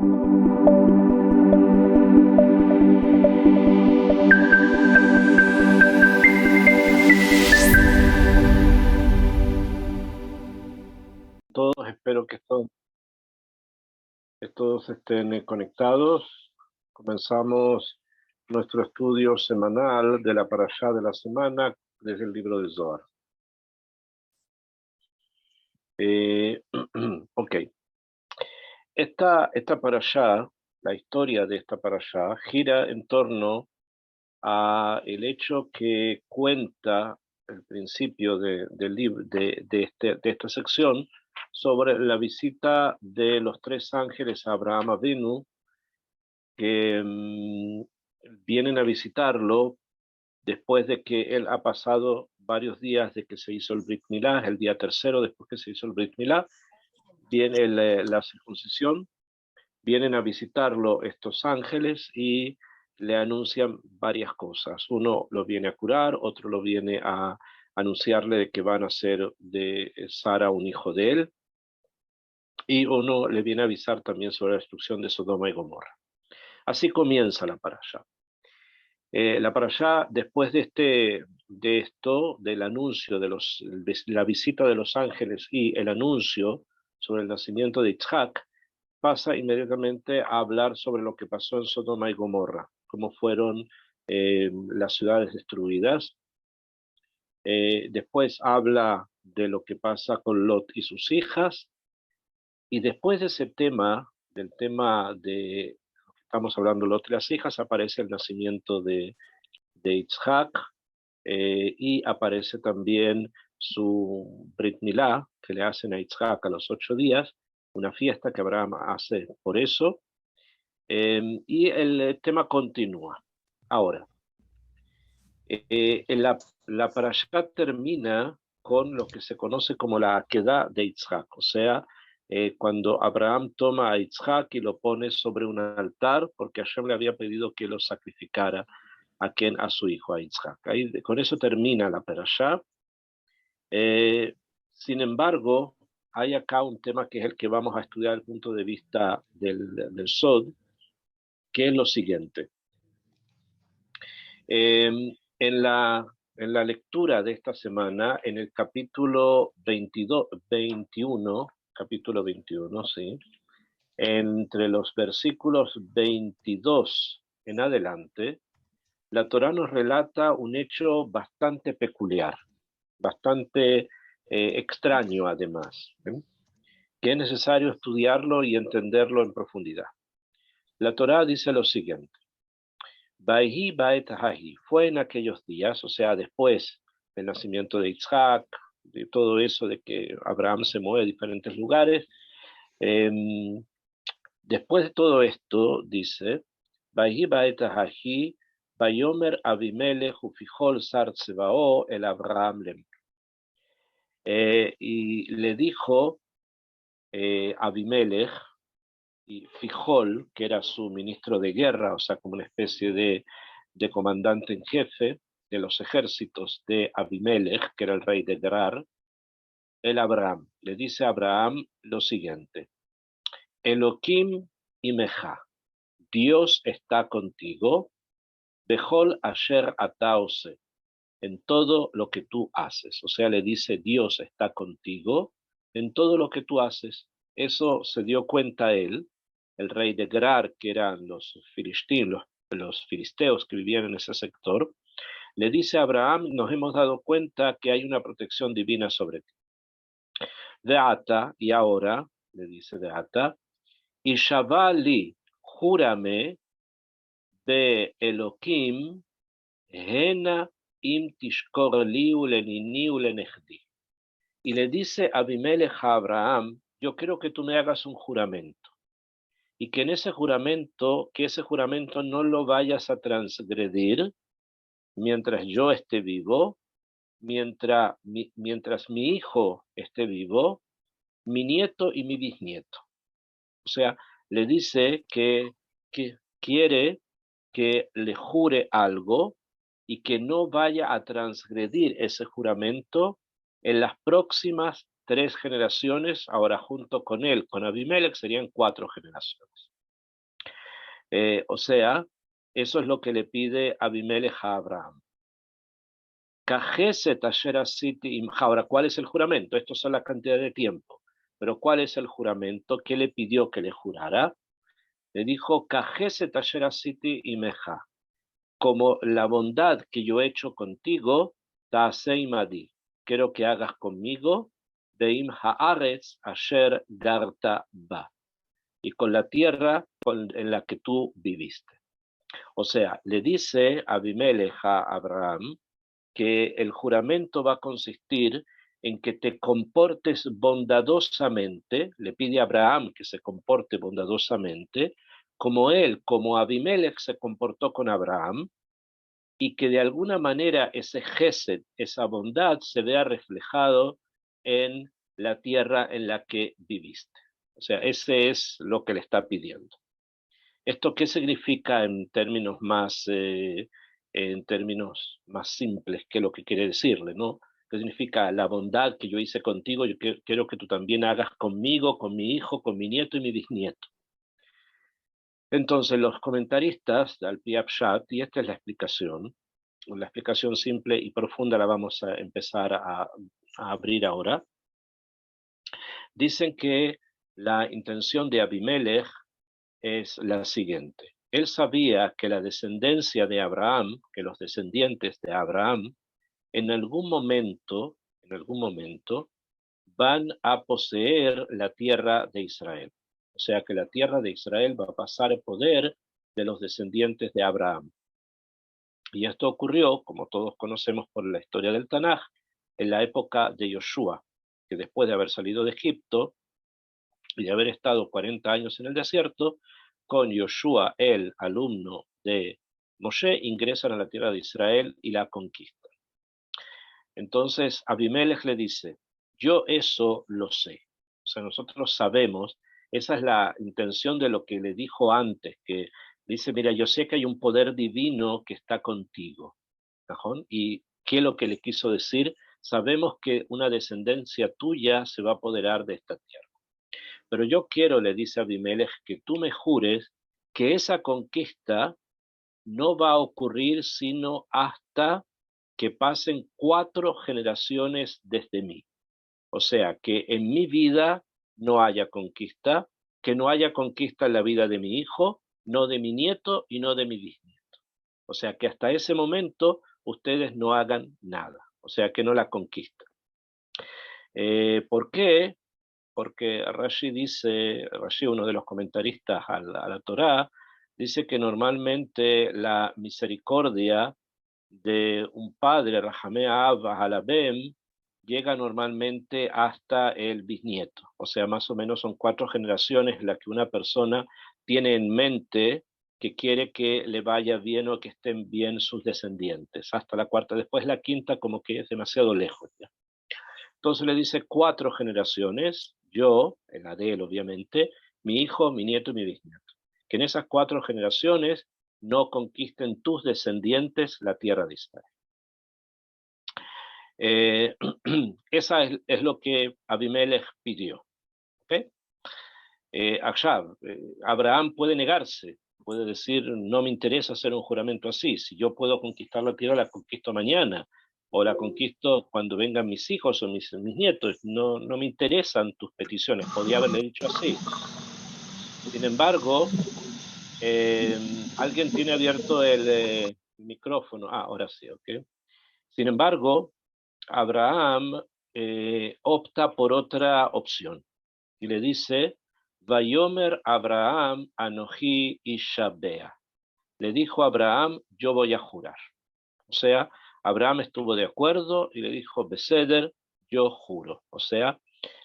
Todos, espero que todos estén conectados. Comenzamos nuestro estudio semanal de la parashá de la semana desde el libro de Zohar. Ok. Esta parashá, la historia de esta parashá, gira en torno a el hecho que cuenta el principio del libro, de esta sección, sobre la visita de los tres ángeles a Abraham Avinu, que vienen a visitarlo después de que él ha pasado varios días de que se hizo el Brit Milá, el día tercero después que se hizo el Brit Milá, viene la circuncisión, vienen a visitarlo estos ángeles y le anuncian varias cosas. Uno lo viene a curar, otro lo viene a anunciarle de que van a ser de Sara un hijo de él, y uno le viene a avisar también sobre la destrucción de Sodoma y Gomorra. Así comienza la parashá. La parashá, después de esto, del anuncio de la visita de los ángeles y el anuncio sobre el nacimiento de Yitzhak, pasa inmediatamente a hablar sobre lo que pasó en Sodoma y Gomorra, cómo fueron las ciudades destruidas. Después habla de lo que pasa con Lot y sus hijas, y después de ese tema, del tema de lo que estamos hablando, Lot y las hijas, aparece el nacimiento de Yitzhak, y aparece también su Brit Milá, que le hacen a Yitzhak a los 8 días, una fiesta que Abraham hace por eso, y el tema continúa. Ahora, la parashá termina con lo que se conoce como la Akedah de Yitzhak, o sea, cuando Abraham toma a Yitzhak y lo pone sobre un altar, porque Hashem le había pedido que lo sacrificara a su hijo, a Yitzhak. Con eso termina la parashá. Sin embargo, hay acá un tema que es el que vamos a estudiar desde el punto de vista del Sod, que es lo siguiente. En la lectura de esta semana, en el capítulo 21, sí, entre los versículos 22 en adelante, la Torá nos relata un hecho bastante peculiar, bastante extraño además, que es necesario estudiarlo y entenderlo en profundidad. La Torá dice lo siguiente: Vaihi baet hahi, fue en aquellos días, o sea, después del nacimiento de Isaac, de todo eso de que Abraham se mueve a diferentes lugares, después de todo esto, dice, Vaihi baet hahi, Bayomer Abimelech ufijol sar tzebao el Abraham lem. Y le dijo Abimelech, y Fijol, que era su ministro de guerra, o sea, como una especie de comandante en jefe de los ejércitos de Abimelech, que era el rey de Gerar, el Abraham. Le dice a Abraham lo siguiente: Elohim imeja, Dios está contigo, Bejol asher ataose, en todo lo que tú haces. O sea, le dice, Dios está contigo en todo lo que tú haces. Eso se dio cuenta él, el rey de Gerar, que eran los filisteos que vivían en ese sector. Le dice a Abraham, nos hemos dado cuenta que hay una protección divina sobre ti. De Ata, y ahora, le dice de Ata, y Shavali, júrame de Elohim, Hena im tishkor liu leniniu lenechdi. Y le dice Abimelech a Abraham, yo quiero que tú me hagas un juramento, y que ese juramento no lo vayas a transgredir mientras yo esté vivo, mientras mi hijo esté vivo, mi nieto y mi bisnieto. O sea, le dice que quiere que le jure algo y que no vaya a transgredir ese juramento en las próximas 3 generaciones. Ahora, junto con él, con Abimelech, serían 4 generaciones. O sea, eso es lo que le pide Abimelech a Abraham. Ahora, ¿cuál es el juramento? Esto es la cantidad de tiempo. Pero ¿cuál es el juramento? ¿Qué le pidió que le jurara? Le dijo, imeja, como la bondad que yo he hecho contigo, Madi, quiero que hagas conmigo, Deim haaretz asher garta ba, y con la tierra en la que tú viviste. O sea, le dice Abimelech a Abraham que el juramento va a consistir en que te comportes bondadosamente, le pide a Abraham que se comporte bondadosamente, como él, como Abimelech se comportó con Abraham, y que de alguna manera ese gesed, esa bondad, se vea reflejado en la tierra en la que viviste. O sea, ese es lo que le está pidiendo. ¿Esto qué significa en términos más simples que lo que quiere decirle, ¿no? ¿Qué significa la bondad que yo hice contigo? Yo quiero que tú también hagas conmigo, con mi hijo, con mi nieto y mi bisnieto. Entonces, los comentaristas al Pi Pshat, y esta es la explicación simple y profunda la vamos a empezar a abrir ahora, dicen que la intención de Abimelech es la siguiente. Él sabía que la descendencia de Abraham, que los descendientes de Abraham, en algún momento, van a poseer la tierra de Israel. O sea que la tierra de Israel va a pasar al poder de los descendientes de Abraham. Y esto ocurrió, como todos conocemos por la historia del Tanaj, en la época de Yoshua, que después de haber salido de Egipto y de haber estado 40 años en el desierto, con Yoshua, el alumno de Moshe, ingresan a la tierra de Israel y la conquistan. Entonces Abimelech le dice, yo eso lo sé. O sea, nosotros sabemos, esa es la intención de lo que le dijo antes, que dice, mira, yo sé que hay un poder divino que está contigo. ¿Cajón? ¿Y qué es lo que le quiso decir? Sabemos que una descendencia tuya se va a apoderar de esta tierra. Pero yo quiero, le dice Abimelech, que tú me jures que esa conquista no va a ocurrir sino hasta que pasen 4 generaciones desde mí. O sea, que en mi vida no haya conquista, que no haya conquista en la vida de mi hijo, no de mi nieto y no de mi bisnieto. O sea, que hasta ese momento ustedes no hagan nada. O sea, que no la conquistan. ¿Por qué? Porque Rashi, uno de los comentaristas a la Torá, dice que normalmente la misericordia de un padre, Rahamea Abba Halabem, llega normalmente hasta el bisnieto. O sea, más o menos son 4 generaciones en las que una persona tiene en mente que quiere que le vaya bien o que estén bien sus descendientes. Hasta la cuarta, después la quinta como que es demasiado lejos ya. Entonces le dice 4 generaciones, yo, en la de él obviamente, mi hijo, mi nieto y mi bisnieto. Que en esas 4 generaciones no conquisten tus descendientes la tierra de Israel. Esa es lo que Abimelech pidió. ¿Okay? Abraham puede negarse, puede decir, no me interesa hacer un juramento así, si yo puedo conquistar la tierra, la conquisto mañana, o la conquisto cuando vengan mis hijos o mis nietos, no me interesan tus peticiones, podía haberle dicho así. Sin embargo, alguien tiene abierto el micrófono, ahora sí, ok. Sin embargo, Abraham opta por otra opción y le dice, Vayomer Abraham Anoji Ishabea. Le dijo a Abraham, yo voy a jurar. O sea, Abraham estuvo de acuerdo y le dijo, Beseder, yo juro. O sea,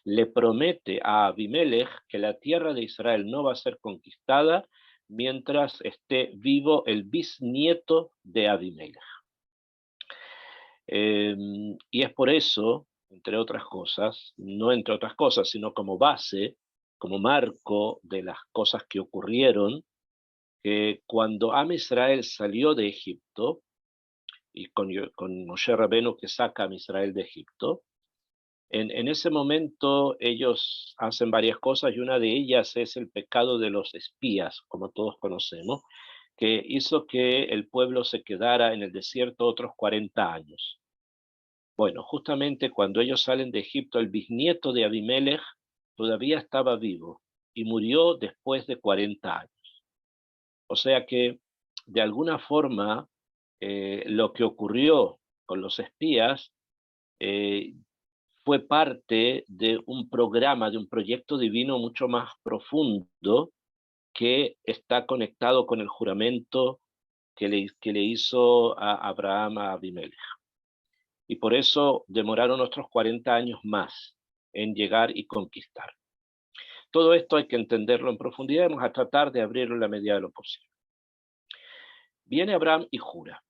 le promete a Abimelech que la tierra de Israel no va a ser conquistada mientras esté vivo el bisnieto de Abimelech. Y es por eso, entre otras cosas, no entre otras cosas, sino como base, como marco de las cosas que ocurrieron, que cuando Am Israel salió de Egipto, y con Moshe Rabenu que saca a Israel de Egipto, En ese momento ellos hacen varias cosas y una de ellas es el pecado de los espías, como todos conocemos, que hizo que el pueblo se quedara en el desierto otros 40 años. Bueno, justamente cuando ellos salen de Egipto, el bisnieto de Abimelech todavía estaba vivo y murió después de 40 años. O sea que, de alguna forma, lo que ocurrió con los espías eh, fue parte de un programa, de un proyecto divino mucho más profundo que está conectado con el juramento que le hizo a Abraham a Abimelech. Y por eso demoraron otros 40 años más en llegar y conquistar. Todo esto hay que entenderlo en profundidad, vamos a tratar de abrirlo en la medida de lo posible. Viene Abraham y jura.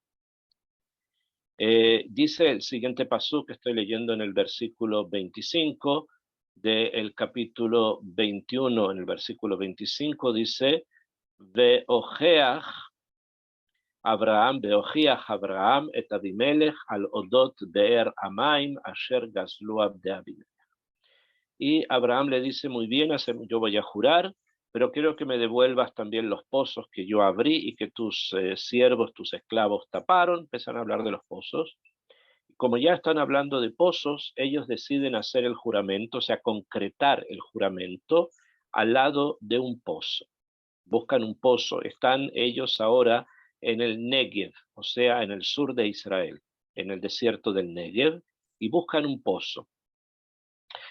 Dice el siguiente pasú que estoy leyendo en el versículo 25 del capítulo 21, en el versículo 25 dice, Veojeach Abraham, Veojiach Abraham et Abimelech al odot be'er amaim asher gazlu de Abimelech. Y Abraham le dice, muy bien, yo voy a jurar, pero quiero que me devuelvas también los pozos que yo abrí y que tus siervos, tus esclavos taparon. Empiezan a hablar de los pozos. Como ya están hablando de pozos, ellos deciden hacer el juramento, o sea, concretar el juramento al lado de un pozo. Buscan un pozo. Están ellos ahora en el Negev, o sea, en el sur de Israel, en el desierto del Negev, y buscan un pozo.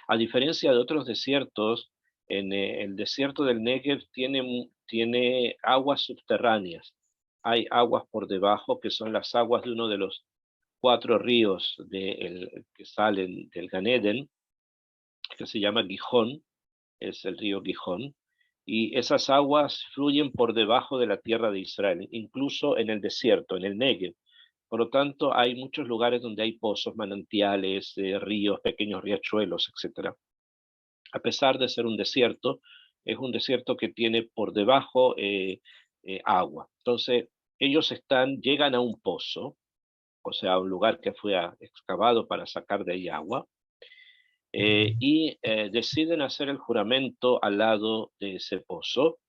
A diferencia de otros desiertos, en el desierto del Negev tiene aguas subterráneas. Hay aguas por debajo que son las aguas de uno de los 4 ríos que salen del Gan Eden, que se llama Gijón, es el río Gijón, y esas aguas fluyen por debajo de la tierra de Israel, incluso en el desierto, en el Negev. Por lo tanto, hay muchos lugares donde hay pozos, manantiales, ríos, pequeños riachuelos, etc. A pesar de ser un desierto, es un desierto que tiene por debajo agua. Entonces, ellos llegan a un pozo, o sea, un lugar que fue excavado para sacar de ahí agua, y deciden hacer el juramento al lado de ese pozo.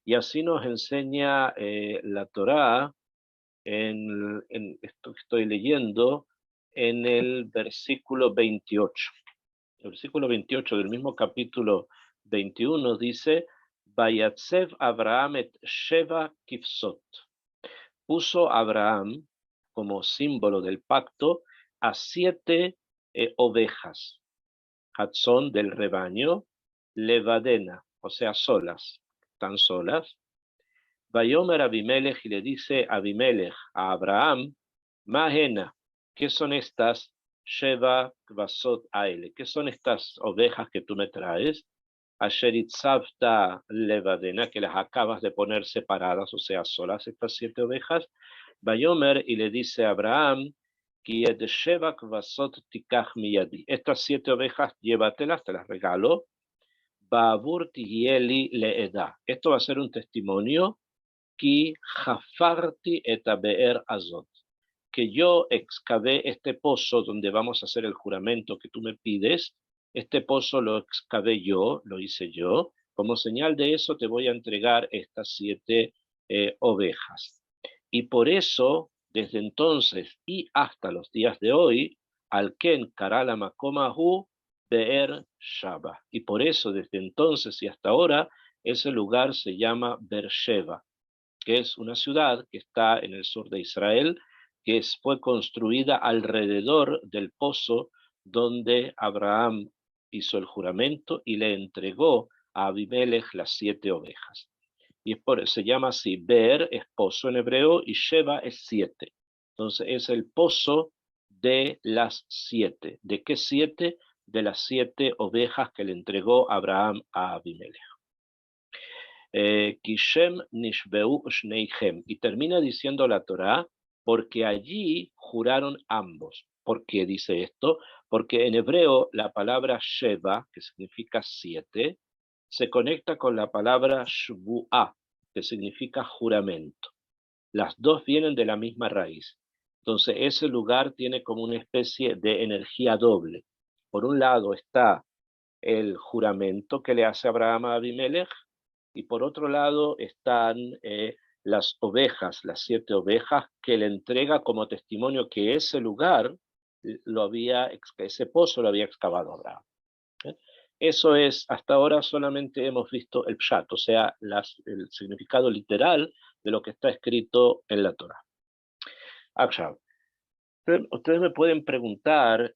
Y así nos enseña la Torá en esto que estoy leyendo en el versículo 28. El versículo 28 del mismo capítulo 21 dice, Vayatzev Abraham et Sheva Kifsot. Puso Abraham como símbolo del pacto a 7 ovejas, Hatzón del rebaño, levadena, o sea, solas, tan solas. Vayomer Abimelech y le dice Abimelech a Abraham, Mahena, ¿qué son estas Sheva Kvasot Aile? ¿Qué son estas ovejas que tú me traes? Asheritzavta levadena, que las acabas de poner separadas, o sea, solas estas 7 ovejas. Vayomer y le dice a Abraham, estas 7 ovejas, llévatelas, te las regalo. Babur tigieli leeda. Esto va a ser un testimonio Ki jafarti et be'er azot, que yo excavé este pozo donde vamos a hacer el juramento que tú me pides. Este pozo lo excavé yo, lo hice yo. Como señal de eso te voy a entregar estas 7 ovejas. Y por eso, desde entonces y hasta los días de hoy, al Ken Karala Makomahu Be'er Shaba. Y por eso, desde entonces y hasta ahora, ese lugar se llama Beersheba, que es una ciudad que está en el sur de Israel, que fue construida alrededor del pozo donde Abraham hizo el juramento y le entregó a Abimelech las 7 ovejas. Y se llama así, Beer es pozo en hebreo y Sheba es 7. Entonces es el pozo de las 7. ¿De qué 7? De las 7 ovejas que le entregó Abraham a Abimelech. Kishem nishbeu shneichem. Y termina diciendo la Torá, porque allí juraron ambos. ¿Por qué dice esto? Porque en hebreo la palabra Sheva, que significa 7, se conecta con la palabra Shvu'ah, que significa juramento. Las dos vienen de la misma raíz. Entonces ese lugar tiene como una especie de energía doble. Por un lado está el juramento que le hace Abraham a Abimelech, y por otro lado están las ovejas, las 7 ovejas que le entrega como testimonio que ese lugar ese pozo lo había excavado Abraham. Eso es, hasta ahora solamente hemos visto el pshat, o sea, el significado literal de lo que está escrito en la Torah. Ahora, ustedes me pueden preguntar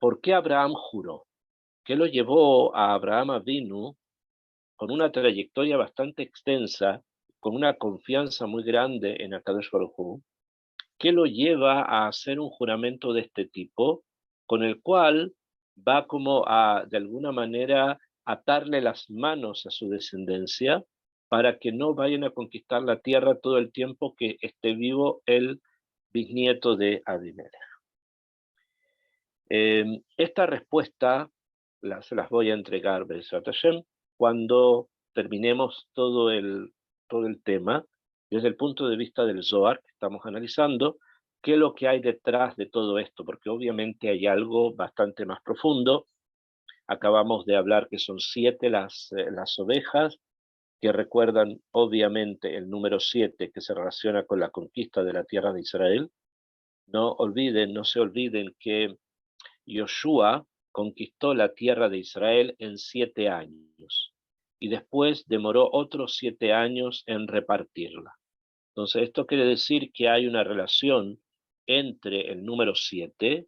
por qué Abraham juró. ¿Qué lo llevó a Abraham Avinu con una trayectoria bastante extensa, con una confianza muy grande en Akadosh Baruj Hu? ¿Qué lo lleva a hacer un juramento de este tipo, con el cual va como a, de alguna manera, atarle las manos a su descendencia para que no vayan a conquistar la tierra todo el tiempo que esté vivo el bisnieto de Abimelech? Esta respuesta se las voy a entregar, Be'ezrat Hashem, cuando terminemos todo el tema, desde el punto de vista del Zohar que estamos analizando, qué es lo que hay detrás de todo esto, porque obviamente hay algo bastante más profundo. Acabamos de hablar que son 7 las ovejas, que recuerdan obviamente el número 7 que se relaciona con la conquista de la tierra de Israel. No se olviden que Yoshua conquistó la tierra de Israel en 7 años y después demoró otros 7 años en repartirla. Entonces, esto quiere decir que hay una relación entre el número 7,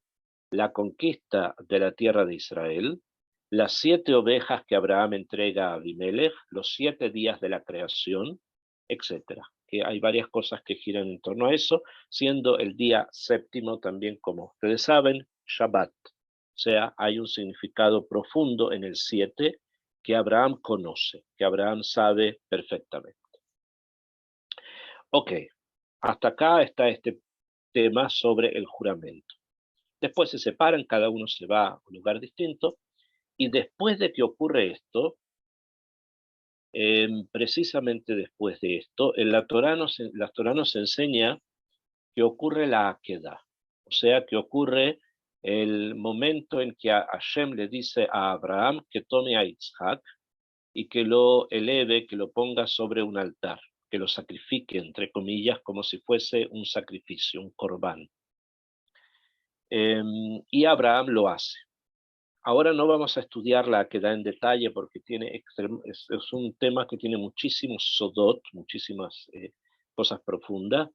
la conquista de la tierra de Israel, las 7 ovejas que Abraham entrega a Abimelech, los 7 días de la creación, etc. Que hay varias cosas que giran en torno a eso, siendo el día séptimo también, como ustedes saben, Shabbat. O sea, hay un significado profundo en el 7 que Abraham conoce, que Abraham sabe perfectamente. Ok, hasta acá está este tema sobre el juramento. Después se separan, cada uno se va a un lugar distinto, y después de que ocurre esto, precisamente después de esto, la Torá nos enseña que ocurre la Akedah, o sea, que ocurre el momento en que Hashem le dice a Abraham que tome a Isaac y que lo eleve, que lo ponga sobre un altar, que lo sacrifique, entre comillas, como si fuese un sacrificio, un corbán. Y Abraham lo hace. Ahora no vamos a estudiar la Akedah en detalle porque es un tema que tiene muchísimos sodot, muchísimas cosas profundas,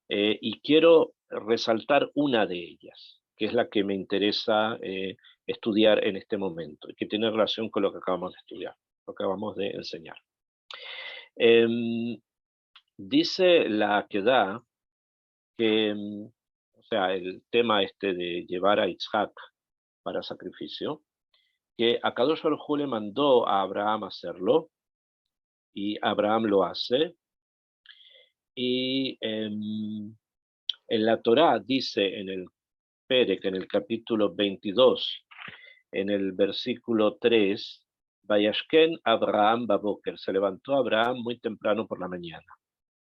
y quiero resaltar una de ellas, que es la que me interesa estudiar en este momento, y que tiene relación con lo que acabamos de estudiar, lo que acabamos de enseñar. Dice la Akedah que, o sea, el tema este de llevar a Isaac para sacrificio, que Akadosh Baruj Hu le mandó a Abraham hacerlo, y Abraham lo hace, y en la Torá dice en el Perek, en el capítulo 22, en el versículo 3, Vayashken Abraham Baboker, se levantó Abraham muy temprano por la mañana,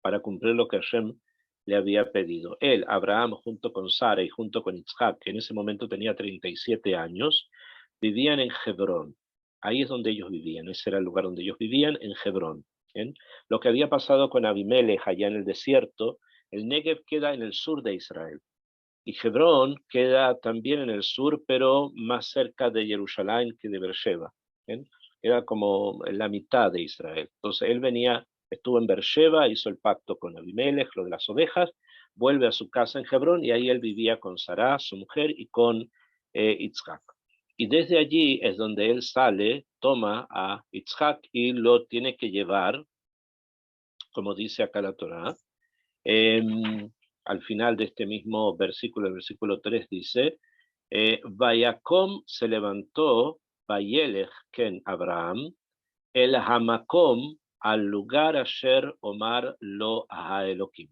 para cumplir lo que Hashem le había pedido. Él, Abraham, junto con Sara y junto con Isaac, que en ese momento tenía 37 años, vivían en Hebrón. Ahí es donde ellos vivían, ese era el lugar donde ellos vivían, en Hebrón. ¿Bien? Lo que había pasado con Abimelech allá en el desierto, el Negev queda en el sur de Israel. Y Hebrón queda también en el sur, pero más cerca de Jerusalén que de Beersheba. ¿Bien? Era como en la mitad de Israel. Entonces él estuvo en Beersheba, hizo el pacto con Abimelech, lo de las ovejas, vuelve a su casa en Hebrón y ahí él vivía con Sará, su mujer, y con Itzhak. Y desde allí es donde él sale, toma a Itzhak y lo tiene que llevar, como dice acá la Torá. Al final de este mismo versículo, el versículo 3 dice, Vayakom se levantó, Vayelech ken Abraham, el Hamakom, al lugar Asher Omar lo a Elohim.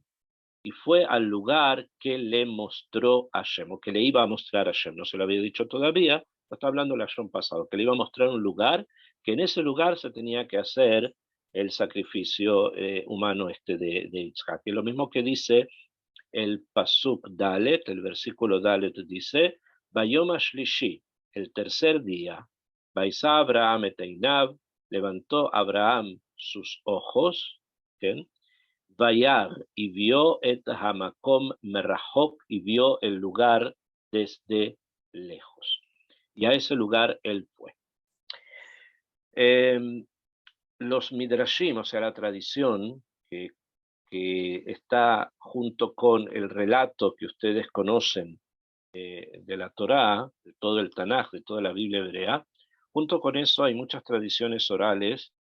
Y fue al lugar que le mostró Hashem, o que le iba a mostrar a Hashem. No se lo había dicho todavía, lo está hablando el Hashem pasado, que le iba a mostrar un lugar, que en ese lugar se tenía que hacer el sacrificio humano de Yitzhak. Y lo mismo que dice el Pasuk Dalet, el versículo Dalet dice, Bayom Shlishi, el tercer día, Vaisá Abraham et Einav, levantó Abraham sus ojos, ¿bien? Vayar, y vio et Hamakom Merahok, y vio el lugar desde lejos. Y a ese lugar él fue. Los Midrashim, o sea, la tradición que está junto con el relato que ustedes conocen de la Torá, de todo el Tanaj, de toda la Biblia hebrea, junto con eso hay muchas tradiciones orales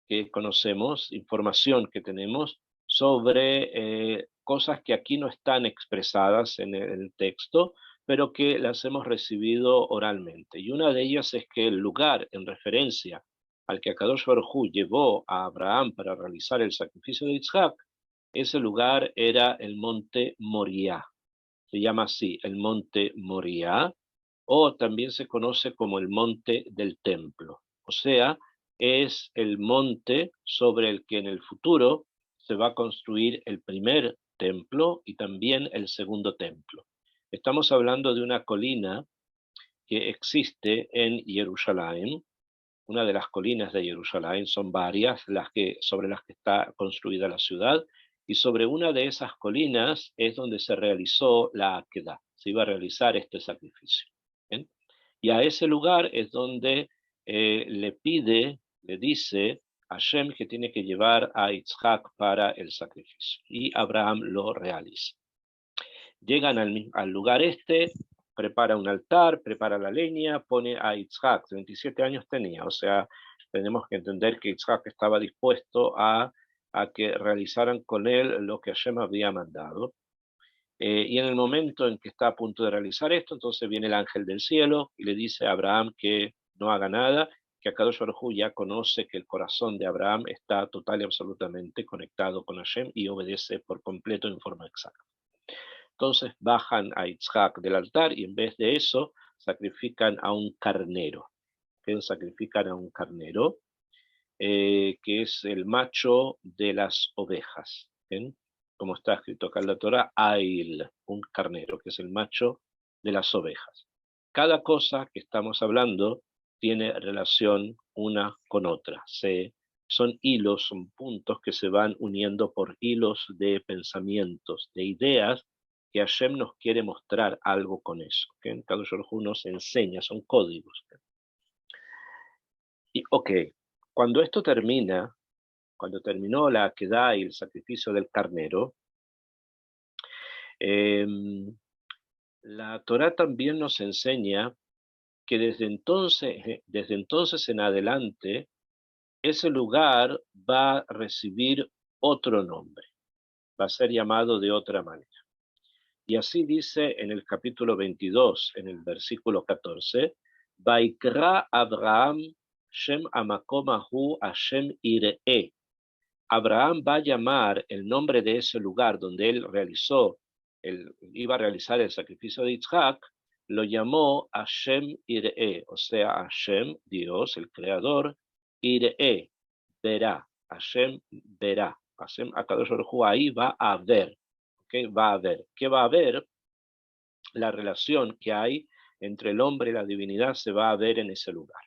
que conocemos, información que tenemos sobre cosas que aquí no están expresadas en el texto, pero que las hemos recibido oralmente. Y una de ellas es que el lugar en referencia al que Akadosh Baruj Hu llevó a Abraham para realizar el sacrificio de Isaac, ese lugar era el monte Moriah. Se llama así, el monte Moriah, o también se conoce como el monte del templo. O sea, es el monte sobre el que en el futuro se va a construir el primer templo y también el segundo templo. Estamos hablando de una colina que existe en Jerusalén. Una de las colinas de Jerusalén, son varias sobre las que está construida la ciudad, y sobre una de esas colinas es donde se realizó la Akedah, se iba a realizar este sacrificio. ¿Bien? Y a ese lugar es donde le dice a Hashem que tiene que llevar a Isaac para el sacrificio, y Abraham lo realiza. Llegan al lugar prepara un altar, prepara la leña, pone a Isaac, 27 años tenía, o sea, tenemos que entender que Isaac estaba dispuesto a que realizaran con él lo que Hashem había mandado. Y en el momento en que está a punto de realizar esto, entonces viene el ángel del cielo y le dice a Abraham que no haga nada, que Akadosh Baruj Hu ya conoce que el corazón de Abraham está total y absolutamente conectado con Hashem y obedece por completo en forma exacta. Entonces bajan a Isaac del altar y en vez de eso sacrifican a un carnero. Sacrifican a un carnero, que es el macho de las ovejas. ¿Bien? Como está escrito acá en la Torah, Ail, un carnero, que es el macho de las ovejas. Cada cosa que estamos hablando tiene relación una con otra. Son hilos, son puntos que se van uniendo por hilos de pensamientos, de ideas, que Hashem nos quiere mostrar algo con eso. ¿Okay? Kadosh Baruj Hu nos enseña, son códigos. Y ok, cuando esto termina, cuando terminó la Akedah y el sacrificio del carnero, la Torá también nos enseña que desde entonces en adelante, ese lugar va a recibir otro nombre, va a ser llamado de otra manera. Y así dice en el capítulo 22, en el versículo 14, Vaikra Abraham Shem Amakom Ahu Hashem Ireh. Abraham va a llamar el nombre de ese lugar donde él iba a realizar el sacrificio de Isaac, lo llamó Hashem Ireh, o sea, Hashem, Dios, el creador, Ireh, verá, Hashem verá. Hashem Akadosh Baruj Hu ahí va a ver. ¿Okay? Va a ver. ¿Qué va a ver? La relación que hay entre el hombre y la divinidad se va a ver en ese lugar.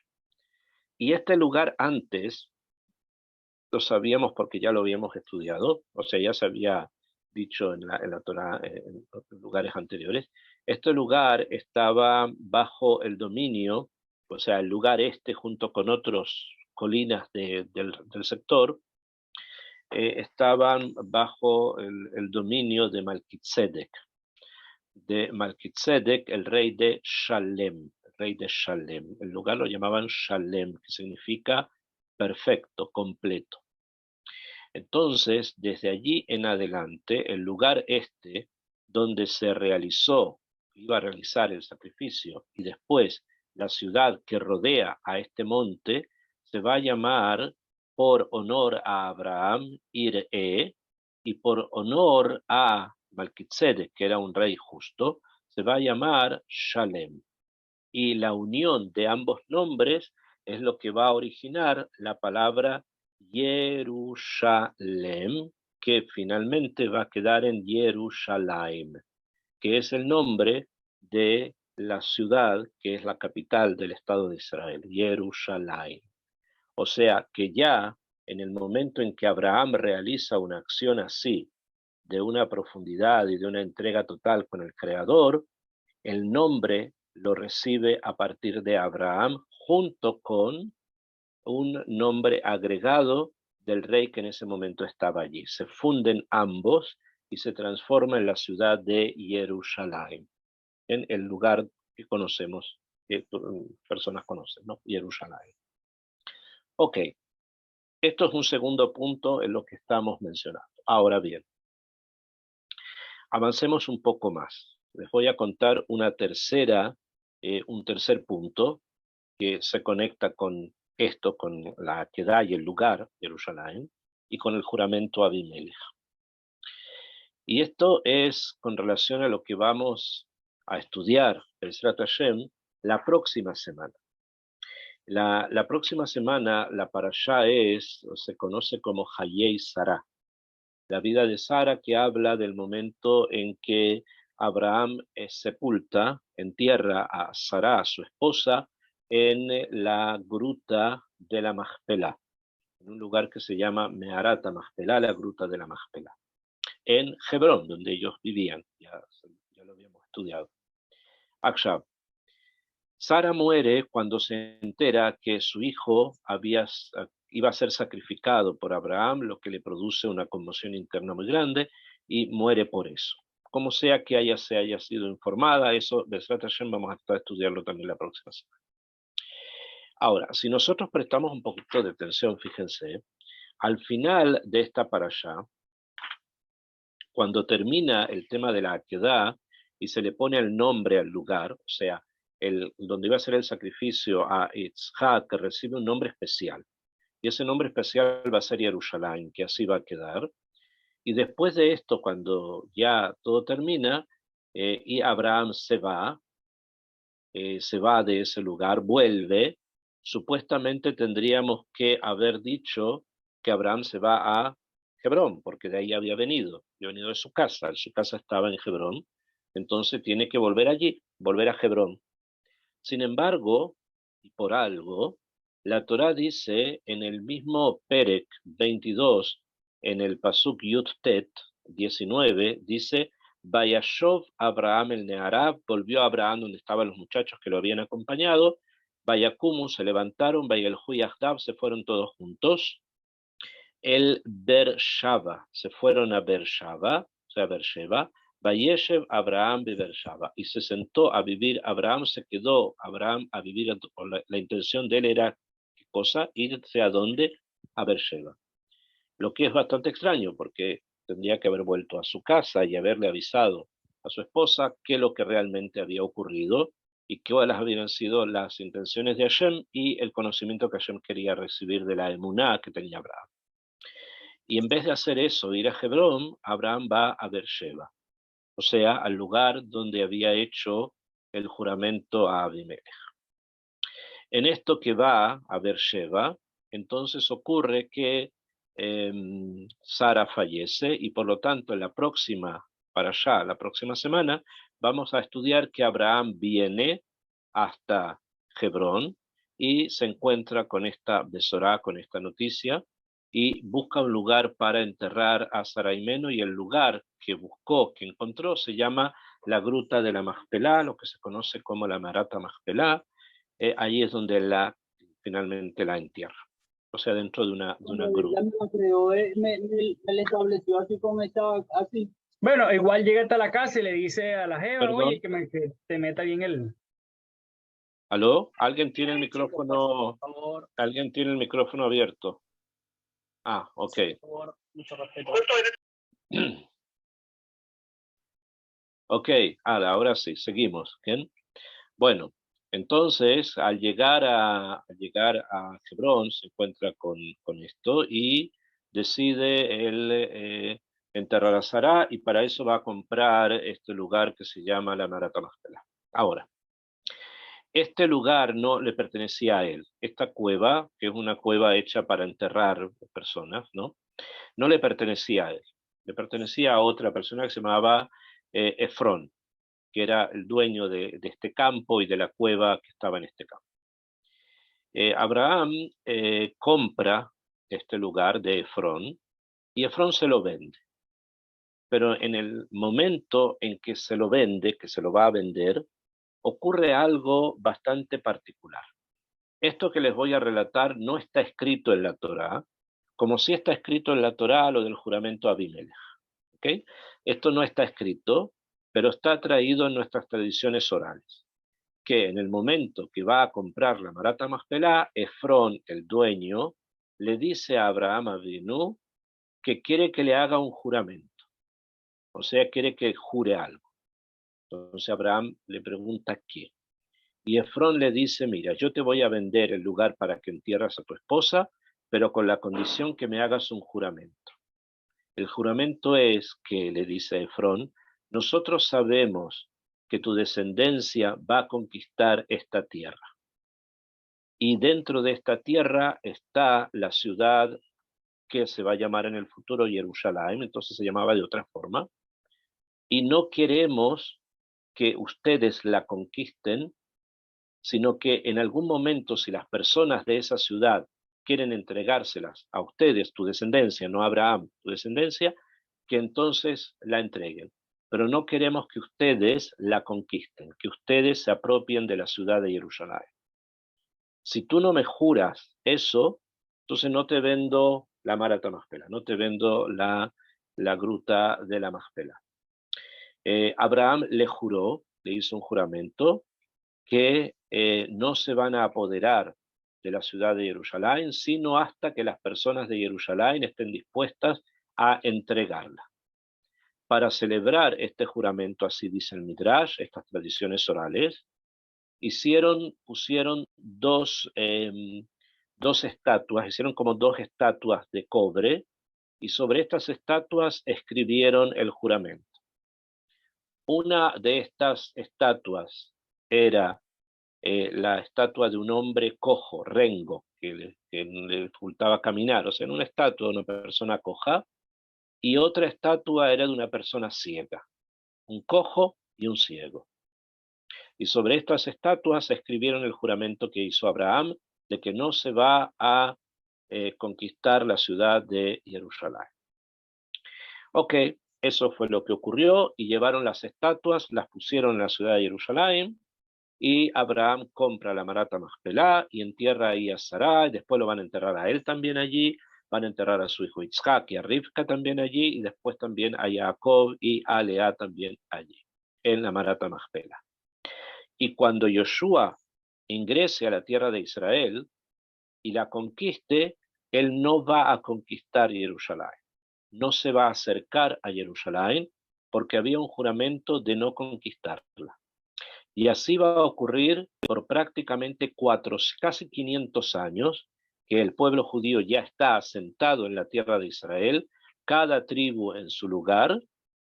Y este lugar antes lo sabíamos porque ya lo habíamos estudiado, o sea, ya se había dicho en la Torá en lugares anteriores. Este lugar estaba bajo el dominio, o sea, el lugar junto con otras colinas del sector, estaban bajo el dominio de Malquitzedek. El rey de Shalem, El lugar lo llamaban Shalem, que significa perfecto, completo. Entonces, desde allí en adelante, el lugar donde iba a realizar el sacrificio, y después la ciudad que rodea a este monte, se va a llamar, por honor a Abraham, Ireh, y por honor a Malquitzedek, que era un rey justo, se va a llamar Shalem. Y la unión de ambos nombres es lo que va a originar la palabra Jerusalem, que finalmente va a quedar en Jerusalem, que es el nombre de la ciudad que es la capital del Estado de Israel, Jerusalén. O sea que ya en el momento en que Abraham realiza una acción así, de una profundidad y de una entrega total con el Creador, el nombre lo recibe a partir de Abraham junto con un nombre agregado del rey que en ese momento estaba allí. Se funden ambos y se transforma en la ciudad de Jerusalén, en el lugar que conocemos, que personas conocen, ¿no? Jerusalén. Ok, esto es un segundo punto en lo que estamos mencionando. Ahora bien, avancemos un poco más. Les voy a contar un tercer punto que se conecta con esto, con la Akedah y el lugar, Jerusalén, y con el juramento a Abimelech. Y esto es con relación a lo que vamos a estudiar, el Srat Hashem, la próxima semana. La próxima semana, la parashá se conoce como Hayei Sarah, la vida de Sara, que habla del momento en que Abraham sepulta, entierra a Sara, su esposa, en la gruta de la Majpelá, en un lugar que se llama Meharata Majpelá, la gruta de la Majpelá, en Hebrón, donde ellos vivían, ya lo habíamos estudiado. Akshav. Sara muere cuando se entera que su hijo iba a ser sacrificado por Abraham, lo que le produce una conmoción interna muy grande, y muere por eso. Como sea que se haya sido informada, eso de Besrat Hashem vamos a estar estudiarlo también la próxima semana. Ahora, si nosotros prestamos un poquito de atención, fíjense, al final de esta parashá, cuando termina el tema de la Akedah y se le pone el nombre al lugar, o sea, donde iba a ser el sacrificio a Itzhak, que recibe un nombre especial. Y ese nombre especial va a ser Jerusalén, que así va a quedar. Y después de esto, cuando ya todo termina, y Abraham se va de ese lugar, vuelve, supuestamente tendríamos que haber dicho que Abraham se va a Hebrón, porque de ahí había venido de su casa estaba en Hebrón, entonces tiene que volver allí, volver a Hebrón. Sin embargo, y por algo, la Torá dice en el mismo Perek 22, en el Pasuk Yud Tet 19, dice, Vayashov Abraham el Neharab, volvió a Abraham donde estaban los muchachos que lo habían acompañado, Vayakumu se levantaron, Vayelhu Yahdav se fueron todos juntos, el Bershava, se fueron a Bershava, o sea, Bersheva, Vayeshev Abraham Beersheba, y se sentó a vivir, Abraham se quedó, Abraham a vivir, la intención de él era, ¿qué cosa? Irse a dónde? A Beersheba. Lo que es bastante extraño, porque tendría que haber vuelto a su casa y haberle avisado a su esposa qué es lo que realmente había ocurrido y cuáles habían sido las intenciones de Hashem y el conocimiento que Hashem quería recibir de la emuná que tenía Abraham. Y en vez de hacer eso, ir a Hebrón, Abraham va a Beersheba, o sea, al lugar donde había hecho el juramento a Abimelech. En esto que va a Beersheba, entonces ocurre que Sara fallece y por lo tanto en la próxima semana, vamos a estudiar que Abraham viene hasta Hebrón y se encuentra con esta besorá, con esta noticia, y busca un lugar para enterrar a Saraimeno, y el lugar que buscó, que encontró, se llama la Gruta de la Majpelá, lo que se conoce como la Marata Majpelá. Ahí es donde finalmente la entierra, o sea, dentro de una gruta. Me lo creó, me estableció así como estaba, así. Bueno, igual llega hasta la casa y le dice a la jeva, oye, Perdón, que te meta bien el... ¿aló? ¿Alguien tiene el Chico, micrófono? por favor, ¿Alguien tiene el micrófono abierto? Ah, ok. por favor, mucho respeto. Ok, ahora sí, seguimos. ¿Bien? Bueno, entonces al llegar a Hebrón se encuentra con esto y decide él enterrar a Sará, y para eso va a comprar este lugar que se llama la Marata Majpelá. Ahora, este lugar no le pertenecía a él. Esta cueva, que es una cueva hecha para enterrar personas, ¿no? No le pertenecía a él. Le pertenecía a otra persona que se llamaba Efrón, que era el dueño de este campo y de la cueva que estaba en este campo. Abraham compra este lugar de Efrón y Efrón se lo vende. Pero en el momento en que se lo vende, que se lo va a vender, ocurre algo bastante particular. Esto que les voy a relatar no está escrito en la Torá, como sí está escrito en la Torá lo del juramento a Abimelech. ¿Okay? Esto no está escrito, pero está traído en nuestras tradiciones orales. Que en el momento que va a comprar la Marata Maspelá, Efrón, el dueño, le dice a Abraham Avinu que quiere que le haga un juramento. O sea, quiere que jure algo. Entonces Abraham le pregunta qué. Y Efrón le dice, mira, yo te voy a vender el lugar para que entierras a tu esposa, pero con la condición que me hagas un juramento. El juramento es que, le dice Efrón, nosotros sabemos que tu descendencia va a conquistar esta tierra. Y dentro de esta tierra está la ciudad que se va a llamar en el futuro Jerusalén, entonces se llamaba de otra forma. Y no queremos que ustedes la conquisten, sino que en algún momento, si las personas de esa ciudad quieren entregárselas a ustedes, tu descendencia, no a Abraham, tu descendencia, que entonces la entreguen. Pero no queremos que ustedes la conquisten, que ustedes se apropien de la ciudad de Jerusalén. Si tú no me juras eso, entonces no te vendo la Marata Maspela, no te vendo la gruta de la Maspela. Abraham le juró, le hizo un juramento, que no se van a apoderar de la ciudad de Jerusalén, sino hasta que las personas de Jerusalén estén dispuestas a entregarla. Para celebrar este juramento, así dice el Midrash, estas tradiciones orales, pusieron dos estatuas, hicieron como dos estatuas de cobre, y sobre estas estatuas escribieron el juramento. Una de estas estatuas era la estatua de un hombre cojo, rengo, que le faltaba caminar, o sea, en una estatua de una persona coja, y otra estatua era de una persona ciega, un cojo y un ciego. Y sobre estas estatuas escribieron el juramento que hizo Abraham de que no se va a conquistar la ciudad de Jerusalén. Ok, eso fue lo que ocurrió y llevaron las estatuas, las pusieron en la ciudad de Jerusalén y Abraham compra la Marata Maspelá y entierra ahí a Sarai, después lo van a enterrar a él también allí, van a enterrar a su hijo Isaac y a Rivka también allí y después también a Jacob y a Lea también allí, en la Marata Maspelá. Y cuando Yoshua ingrese a la tierra de Israel y la conquiste, él no va a conquistar Jerusalén, no se va a acercar a Jerusalén porque había un juramento de no conquistarla. Y así va a ocurrir por prácticamente casi 500 años, que el pueblo judío ya está asentado en la tierra de Israel, cada tribu en su lugar,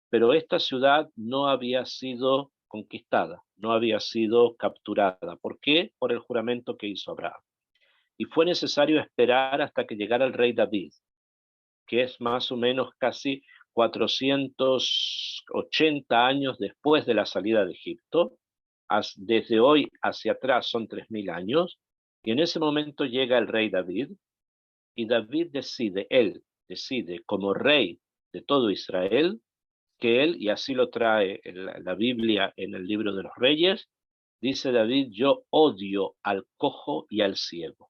pero esta ciudad no había sido conquistada, no había sido capturada. ¿Por qué? Por el juramento que hizo Abraham. Y fue necesario esperar hasta que llegara el rey David, que es más o menos casi 480 años después de la salida de Egipto. Desde hoy hacia atrás son 3000 años, y en ese momento llega el rey David, y David él decide como rey de todo Israel, que él, y así lo trae la Biblia en el libro de los Reyes, dice David, yo odio al cojo y al ciego.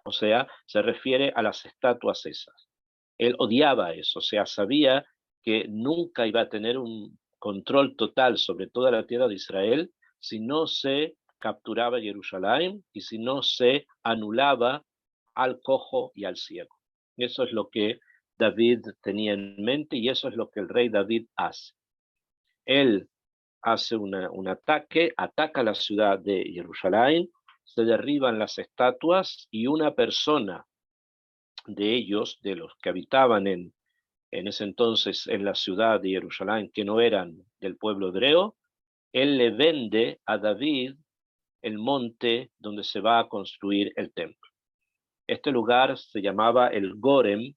O sea, se refiere a las estatuas esas. Él odiaba eso, o sea, sabía que nunca iba a tener un control total sobre toda la tierra de Israel si no se capturaba Jerusalén y si no se anulaba al cojo y al ciego. Eso es lo que David tenía en mente y eso es lo que el rey David hace. Él hace un ataque, ataca la ciudad de Jerusalén, se derriban las estatuas y una persona de ellos, de los que habitaban en ese entonces en la ciudad de Jerusalén, que no eran del pueblo hebreo, él le vende a David el monte donde se va a construir el templo. Este lugar se llamaba el Gorem,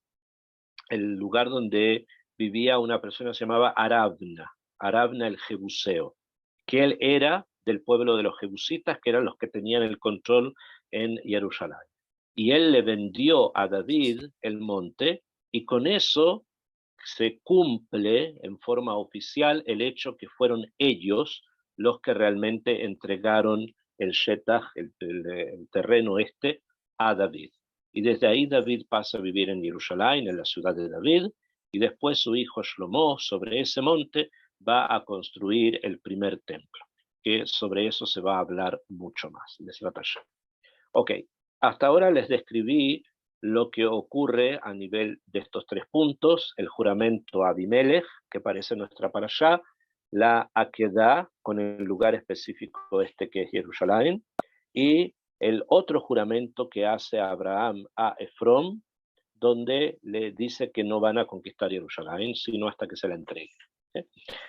el lugar donde vivía una persona que se llamaba Arabna el Jebuseo. que él era del pueblo de los jebusitas, que eran los que tenían el control en Jerusalén. Y él le vendió a David el monte, y con eso se cumple en forma oficial el hecho que fueron ellos los que realmente entregaron el Shetach, el terreno este, a David. Y desde ahí David pasa a vivir en Jerusalén, en la ciudad de David, y después su hijo Shlomo, sobre ese monte, va a construir el primer templo, que sobre eso se va a hablar mucho más. Ok, hasta ahora les describí lo que ocurre a nivel de estos 3 puntos: el juramento a Abimelech, que parece en nuestra parashá, la Akedah, con el lugar específico este que es Jerusalén, y el otro juramento que hace Abraham a Efrón, donde le dice que no van a conquistar Jerusalén, sino hasta que se la entregue. ¿Sí?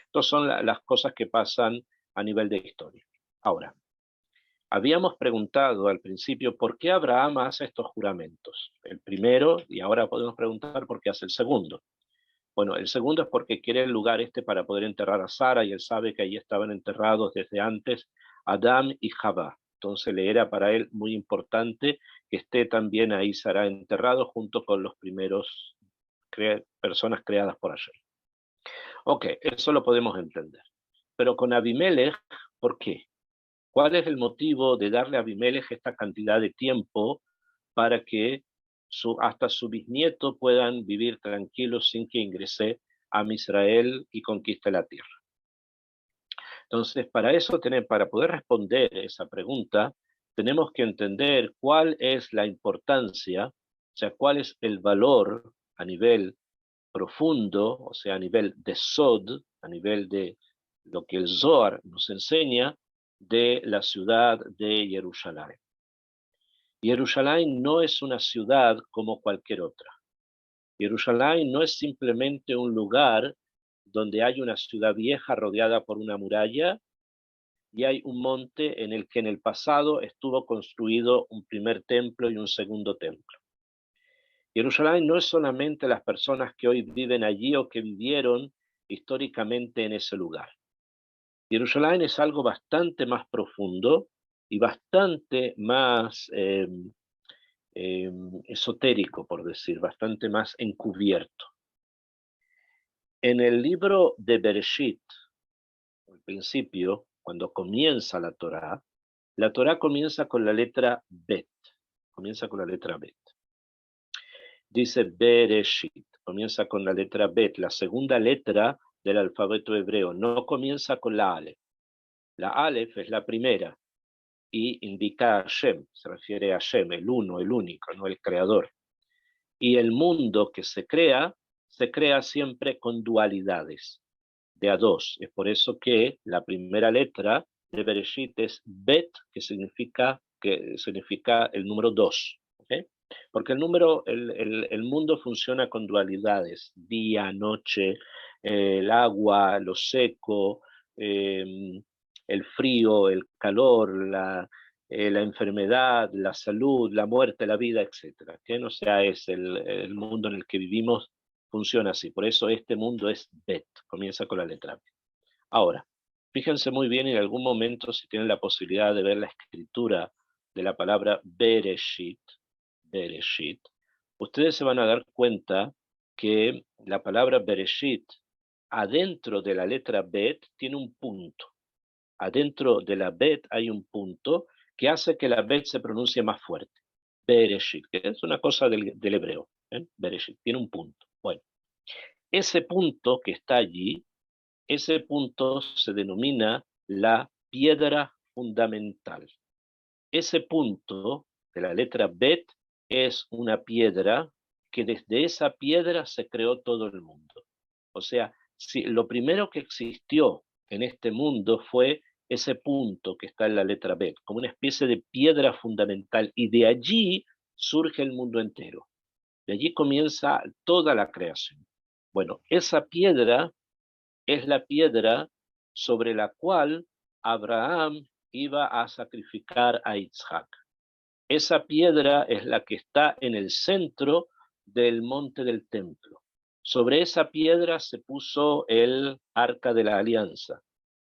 Estas son las cosas que pasan a nivel de historia. Ahora, habíamos preguntado al principio por qué Abraham hace estos juramentos. El primero, y ahora podemos preguntar por qué hace el segundo. Bueno, el segundo es porque quiere el lugar este para poder enterrar a Sara, y él sabe que ahí estaban enterrados desde antes Adán y Jabá. Entonces le era para él muy importante que esté también ahí Sara enterrado junto con los primeros personas creadas por allí. Ok, eso lo podemos entender. Pero con Abimelech, ¿por qué? ¿Cuál es el motivo de darle a Abimelech esta cantidad de tiempo para que hasta su bisnieto puedan vivir tranquilos sin que ingrese a Israel y conquiste la tierra? Entonces, para poder responder esa pregunta, tenemos que entender cuál es la importancia, o sea, cuál es el valor a nivel profundo, o sea, a nivel de Sod, a nivel de lo que el Zohar nos enseña de la ciudad de Jerusalén. Jerusalén no es una ciudad como cualquier otra. Jerusalén no es simplemente un lugar donde hay una ciudad vieja rodeada por una muralla y hay un monte en el que en el pasado estuvo construido un primer templo y un segundo templo. Jerusalén no es solamente las personas que hoy viven allí o que vivieron históricamente en ese lugar. Jerusalén es algo bastante más profundo y bastante más esotérico, por decir, bastante más encubierto. En el libro de Bereshit, al principio, cuando comienza la Torá comienza con la letra Bet. Comienza con la letra Bet. Dice Bereshit, comienza con la letra Bet, la segunda letra del alfabeto hebreo. No comienza con la Aleph. La Aleph es la primera y indica a Hashem, se refiere a Hashem, el uno, el único, no el creador. Y el mundo que se crea siempre con dualidades, de a dos. Es por eso que la primera letra de Bereshit es Bet, que significa el número 2. ¿Okay? Porque el mundo funciona con dualidades: día, noche, el agua, lo seco, el frío, el calor, la enfermedad, la salud, la muerte, la vida, etc. ¿Okay? O sea, es el mundo en el que vivimos funciona así. Por eso este mundo es Bet, comienza con la letra B. Ahora, fíjense muy bien en algún momento, si tienen la posibilidad de ver la escritura de la palabra Bereshit, ustedes se van a dar cuenta que la palabra Bereshit, adentro de la letra Bet, tiene un punto. Adentro de la Bet hay un punto que hace que la Bet se pronuncie más fuerte. Bereshit, que es una cosa del hebreo. Bereshit, tiene un punto. Bueno, ese punto que está allí, ese punto se denomina la piedra fundamental. Ese punto de la letra Bet es una piedra que desde esa piedra se creó todo el mundo. O sea, si lo primero que existió en este mundo fue ese punto que está en la letra Bet, como una especie de piedra fundamental, y de allí surge el mundo entero. De allí comienza toda la creación. Bueno, esa piedra es la piedra sobre la cual Abraham iba a sacrificar a Isaac. Esa piedra es la que está en el centro del monte del templo. Sobre esa piedra se puso el arca de la alianza.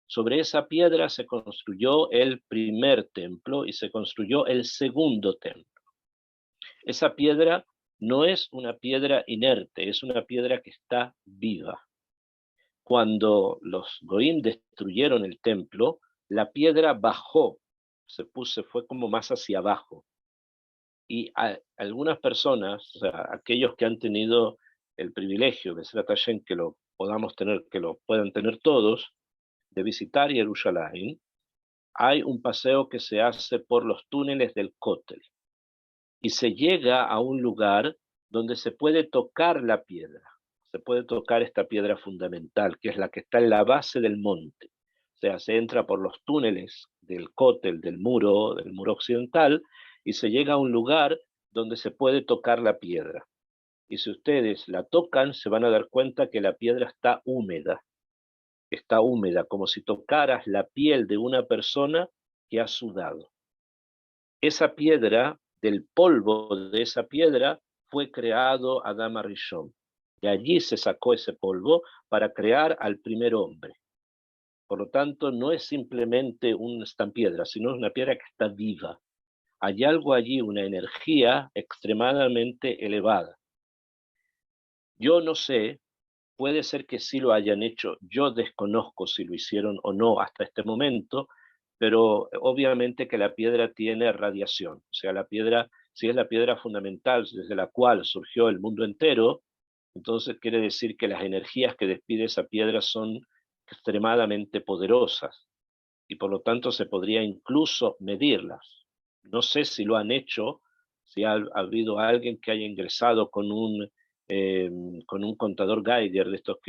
Sobre esa piedra se construyó el primer templo y se construyó el segundo templo. Esa piedra no es una piedra inerte, es una piedra que está viva. Cuando los Goim destruyeron el templo, la piedra bajó, fue como más hacia abajo. Y algunas personas, o sea, aquellos que han tenido el privilegio de ser Hashem, que lo podamos tener, que lo puedan tener todos, de visitar Jerusalén, hay un paseo que se hace por los túneles del Kotel y se llega a un lugar donde se puede tocar la piedra, se puede tocar esta piedra fundamental, que es la que está en la base del monte. O sea, se entra por los túneles del Kotel, del muro occidental, y se llega a un lugar donde se puede tocar la piedra. Y si ustedes la tocan, se van a dar cuenta que la piedra está húmeda, como si tocaras la piel de una persona que ha sudado. Esa piedra, del polvo de esa piedra, fue creado Adán Arishon. De allí se sacó ese polvo para crear al primer hombre. Por lo tanto, no es simplemente una piedra, sino una piedra que está viva. Hay algo allí, una energía extremadamente elevada. Yo no sé, puede ser que sí lo hayan hecho, yo desconozco si lo hicieron o no hasta este momento, pero obviamente que la piedra tiene radiación, o sea, la piedra, si es la piedra fundamental desde la cual surgió el mundo entero, entonces quiere decir que las energías que despide esa piedra son extremadamente poderosas y por lo tanto se podría incluso medirlas. No sé si lo han hecho, si ha habido alguien que haya ingresado con un contador Geiger de estos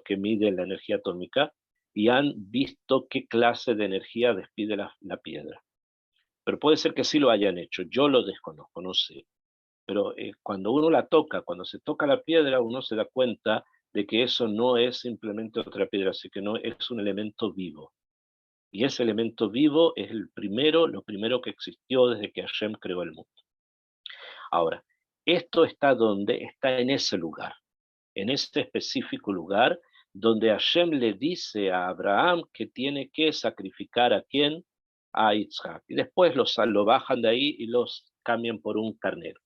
que miden la energía atómica y han visto qué clase de energía despide la piedra. Pero puede ser que sí lo hayan hecho, yo lo desconozco, no sé. Pero cuando uno la toca, cuando se toca la piedra, uno se da cuenta de que eso no es simplemente otra piedra, sino que no es un elemento vivo. Y ese elemento vivo es lo primero que existió desde que Hashem creó el mundo. Ahora, esto está donde está en ese lugar, en este específico lugar donde Hashem le dice a Abraham que tiene que sacrificar a quién, a Isaac. Y después lo bajan de ahí y los cambian por un carnero.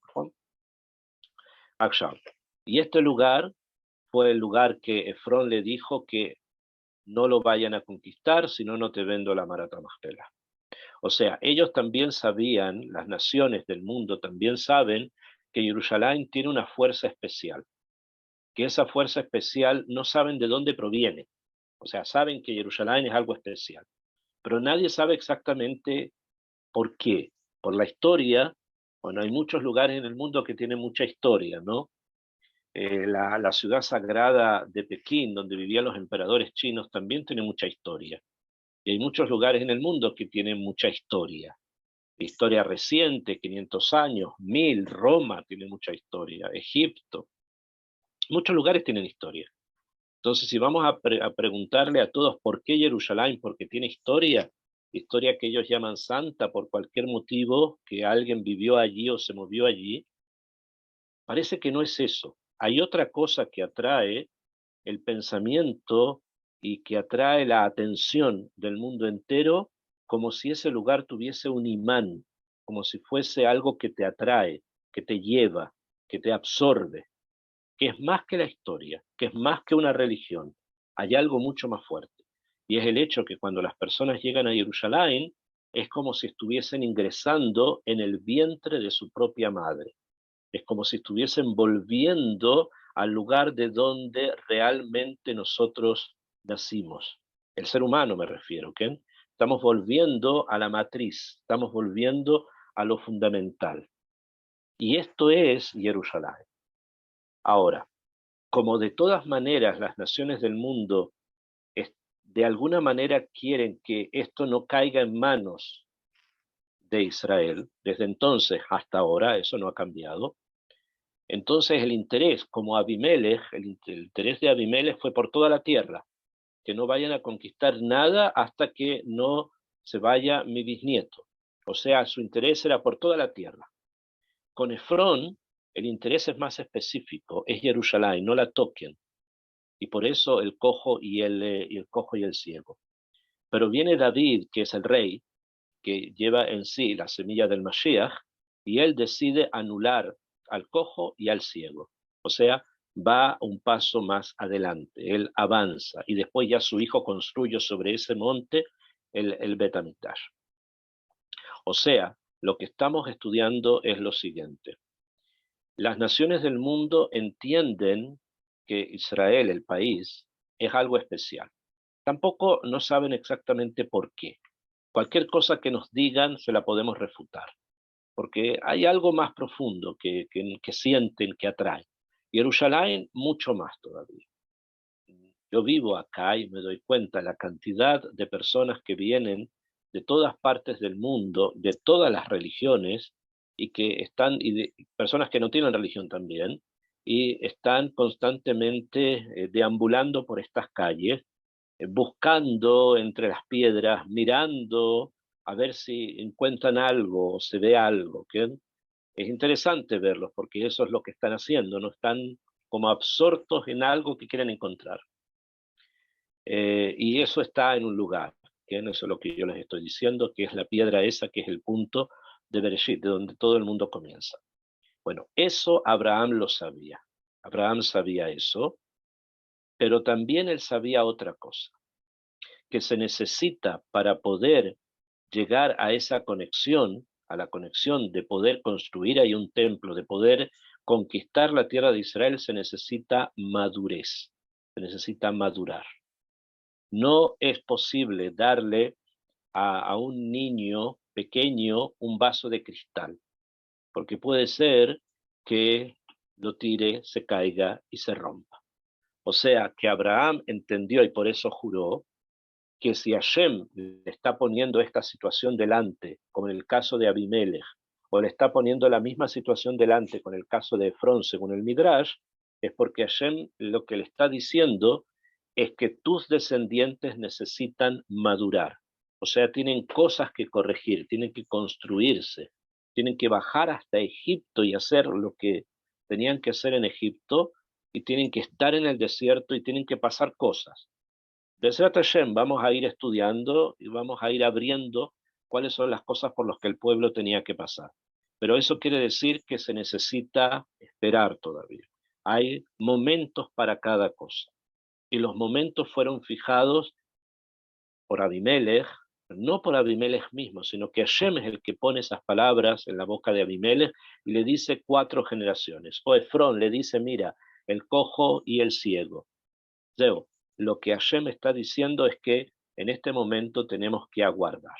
Y este lugar fue el lugar que Efrón le dijo que no lo vayan a conquistar, si no, no te vendo la Marat Machpelah. O sea, ellos también sabían, las naciones del mundo también saben que Jerusalén tiene una fuerza especial, que esa fuerza especial no saben de dónde proviene. O sea, saben que Jerusalén es algo especial, pero nadie sabe exactamente por qué. Por la historia, bueno, hay muchos lugares en el mundo que tienen mucha historia, ¿no? La ciudad sagrada de Pekín, donde vivían los emperadores chinos, también tiene mucha historia. Y hay muchos lugares en el mundo que tienen mucha historia. Historia reciente, 500 años, 1000, Roma tiene mucha historia, Egipto. Muchos lugares tienen historia. Entonces, si vamos a preguntarle a todos por qué Jerusalén, porque tiene historia, historia que ellos llaman santa por cualquier motivo que alguien vivió allí o se movió allí, parece que no es eso. Hay otra cosa que atrae el pensamiento y que atrae la atención del mundo entero, como si ese lugar tuviese un imán, como si fuese algo que te atrae, que te lleva, que te absorbe, que es más que la historia, que es más que una religión. Hay algo mucho más fuerte. Y es el hecho que cuando las personas llegan a Jerusalén, es como si estuviesen ingresando en el vientre de su propia madre. Es como si estuviesen volviendo al lugar de donde realmente nosotros nacimos. El ser humano me refiero, ¿ok? Estamos volviendo a la matriz, estamos volviendo a lo fundamental. Y esto es Jerusalén. Ahora, como de todas maneras las naciones del mundo de alguna manera quieren que esto no caiga en manos de Israel, desde entonces hasta ahora, eso no ha cambiado. Entonces el interés, como Abimelech, el interés de Abimelech fue por toda la tierra, que no vayan a conquistar nada hasta que no se vaya mi bisnieto. O sea, su interés era por toda la tierra. Con Efrón, el interés es más específico, es Jerusalén, no la toquen. Y por eso el cojo y el ciego. Pero viene David, que es el rey, que lleva en sí la semilla del Mashiach, y él decide anular al cojo y al ciego. O sea, va un paso más adelante, él avanza, y después ya su hijo construye sobre ese monte el Bet HaMikdash. O sea, lo que estamos estudiando es lo siguiente. Las naciones del mundo entienden que Israel, el país, es algo especial. Tampoco no saben exactamente por qué. Cualquier cosa que nos digan se la podemos refutar, porque hay algo más profundo que sienten, que atrae. Jerusalén, mucho más todavía. Yo vivo acá y me doy cuenta la cantidad de personas que vienen de todas partes del mundo, de todas las religiones, y que están, personas que no tienen religión también, y están constantemente deambulando por estas calles, buscando entre las piedras, mirando a ver si encuentran algo o se ve algo. ¿Qué? Es interesante verlos porque eso es lo que están haciendo, no están como absortos en algo que quieren encontrar. Y eso está en un lugar, que eso es lo que yo les estoy diciendo, que es la piedra esa, que es el punto de Bereshit, de donde todo el mundo comienza. Bueno, eso Abraham lo sabía. Abraham sabía eso, pero también él sabía otra cosa, que se necesita para poder llegar a esa conexión, a la conexión de poder construir ahí un templo, de poder conquistar la tierra de Israel, se necesita madurez, se necesita madurar. No es posible darle a un niño pequeño un vaso de cristal, porque puede ser que lo tire, se caiga y se rompa. O sea que Abraham entendió y por eso juró que si Hashem le está poniendo esta situación delante, como en el caso de Abimelech, o le está poniendo la misma situación delante con el caso de Efrón, según el Midrash, es porque Hashem lo que le está diciendo es que tus descendientes necesitan madurar. O sea, tienen cosas que corregir, tienen que construirse, tienen que bajar hasta Egipto y hacer lo que tenían que hacer en Egipto, y tienen que estar en el desierto y tienen que pasar cosas. Besrat Hashem, vamos a ir estudiando y vamos a ir abriendo cuáles son las cosas por las que el pueblo tenía que pasar. Pero eso quiere decir que se necesita esperar todavía. Hay momentos para cada cosa. Y los momentos fueron fijados por Abimelech, no por Abimelech mismo, sino que Hashem es el que pone esas palabras en la boca de Abimelech y le dice 4 generaciones. O Efrón le dice, mira, el cojo y el ciego. Zeo, lo que Hashem está diciendo es que en este momento tenemos que aguardar.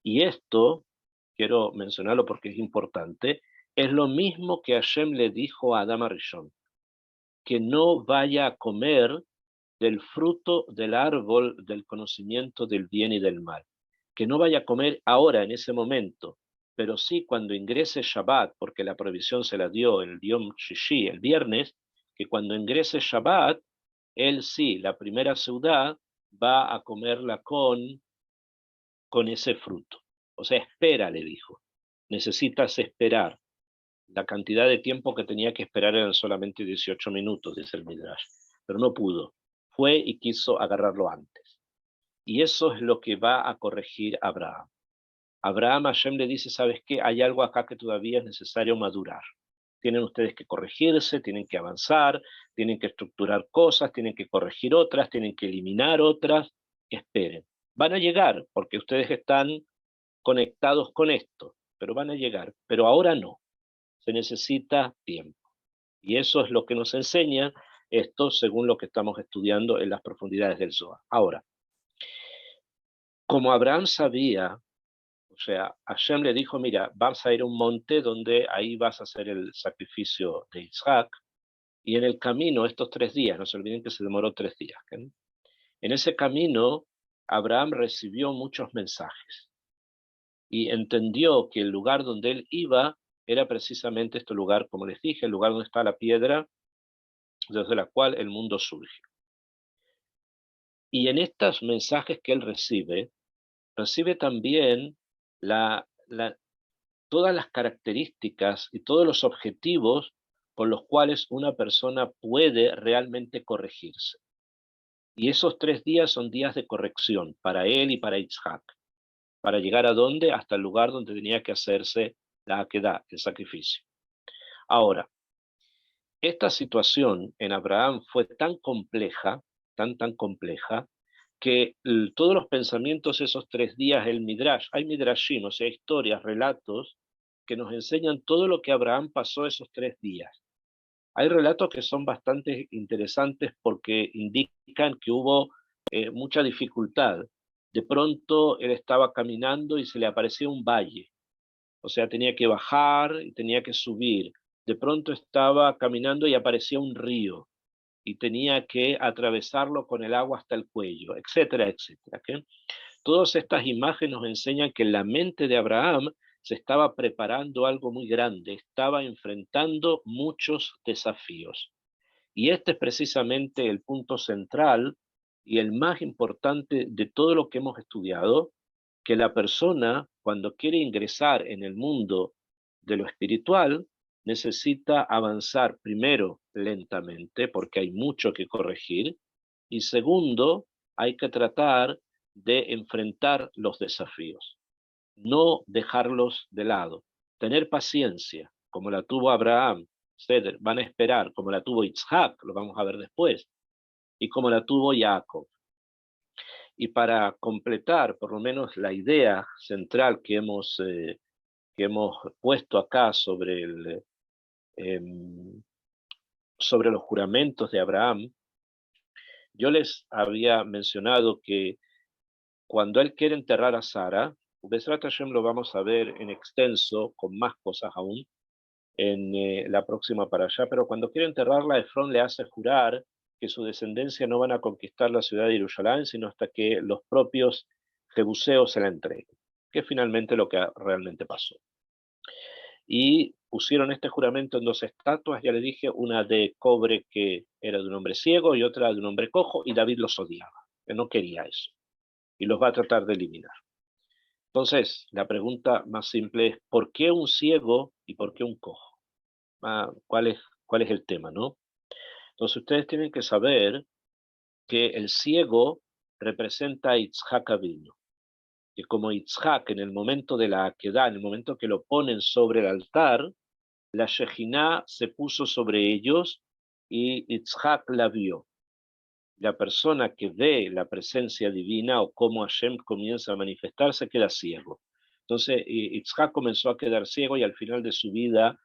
Y esto, quiero mencionarlo porque es importante, es lo mismo que Hashem le dijo a Adam Arishon, que no vaya a comer del fruto del árbol del conocimiento del bien y del mal, que no vaya a comer ahora, en ese momento, pero sí cuando ingrese Shabbat, porque la prohibición se la dio el Yom Shishi, el viernes, que cuando ingrese Shabbat, él sí, la primera ciudad, va a comerla con ese fruto. O sea, espera, le dijo. Necesitas esperar. La cantidad de tiempo que tenía que esperar eran solamente 18 minutos, dice el Midrash, pero no pudo. Fue y quiso agarrarlo antes. Y eso es lo que va a corregir Abraham. Abraham, Hashem le dice, ¿sabes qué? Hay algo acá que todavía es necesario madurar. Tienen ustedes que corregirse, tienen que avanzar, tienen que estructurar cosas, tienen que corregir otras, tienen que eliminar otras. Esperen. Van a llegar porque ustedes están conectados con esto, pero van a llegar. Pero ahora no. Se necesita tiempo. Y eso es lo que nos enseña esto según lo que estamos estudiando en las profundidades del Zohar. Ahora, como Abraham sabía, o sea, Hashem le dijo, mira, vas a ir a un monte donde ahí vas a hacer el sacrificio de Isaac, y en el camino, estos 3 días, no se olviden que se demoró 3 días, ¿okay? En ese camino, Abraham recibió muchos mensajes y entendió que el lugar donde él iba era precisamente este lugar, como les dije, el lugar donde está la piedra desde la cual el mundo surge. Y en estos mensajes que él recibe también todas las características y todos los objetivos por los cuales una persona puede realmente corregirse. Y esos 3 días son días de corrección para él y para Yitzhak. ¿Para llegar a dónde? Hasta el lugar donde tenía que hacerse la Akedah, el sacrificio. Ahora, esta situación en Abraham fue tan compleja, tan compleja, que todos los pensamientos esos 3 días, el Midrash, hay Midrashim, o sea, historias, relatos, que nos enseñan todo lo que Abraham pasó esos 3 días. Hay relatos que son bastante interesantes porque indican que hubo mucha dificultad. De pronto él estaba caminando y se le apareció un valle, o sea, tenía que bajar y tenía que subir. De pronto estaba caminando y aparecía un río y tenía que atravesarlo con el agua hasta el cuello, etcétera, etcétera. ¿Okay? Todas estas imágenes nos enseñan que en la mente de Abraham se estaba preparando algo muy grande, estaba enfrentando muchos desafíos. Y este es precisamente el punto central y el más importante de todo lo que hemos estudiado, que la persona, cuando quiere ingresar en el mundo de lo espiritual, necesita avanzar primero lentamente, porque hay mucho que corregir, y segundo, hay que tratar de enfrentar los desafíos, no dejarlos de lado, tener paciencia, como la tuvo Abraham, ustedes van a esperar, como la tuvo Isaac, lo vamos a ver después, y como la tuvo Jacob. Y para completar por lo menos la idea central que hemos puesto acá sobre, sobre los juramentos de Abraham, yo les había mencionado que cuando él quiere enterrar a Sara, Besrat Hashem lo vamos a ver en extenso, con más cosas aún, en la próxima para allá, pero cuando quiere enterrarla, Efrón le hace jurar que su descendencia no van a conquistar la ciudad de Jerusalén, sino hasta que los propios jebuseos se la entreguen, que es finalmente lo que realmente pasó. Y pusieron este juramento en 2 estatuas, ya le dije, una de cobre que era de un hombre ciego y otra de un hombre cojo, y David los odiaba, que no quería eso, y los va a tratar de eliminar. Entonces, la pregunta más simple es, ¿por qué un ciego y por qué un cojo? ¿Cuál es el tema, no? Entonces ustedes tienen que saber que el ciego representa a Yitzhak Avinu, que como Yitzhak en el momento de la Akedah, en el momento que lo ponen sobre el altar, la Shejinah se puso sobre ellos y Yitzhak la vio. La persona que ve la presencia divina o cómo Hashem comienza a manifestarse queda ciego. Entonces Yitzhak comenzó a quedar ciego y al final de su vida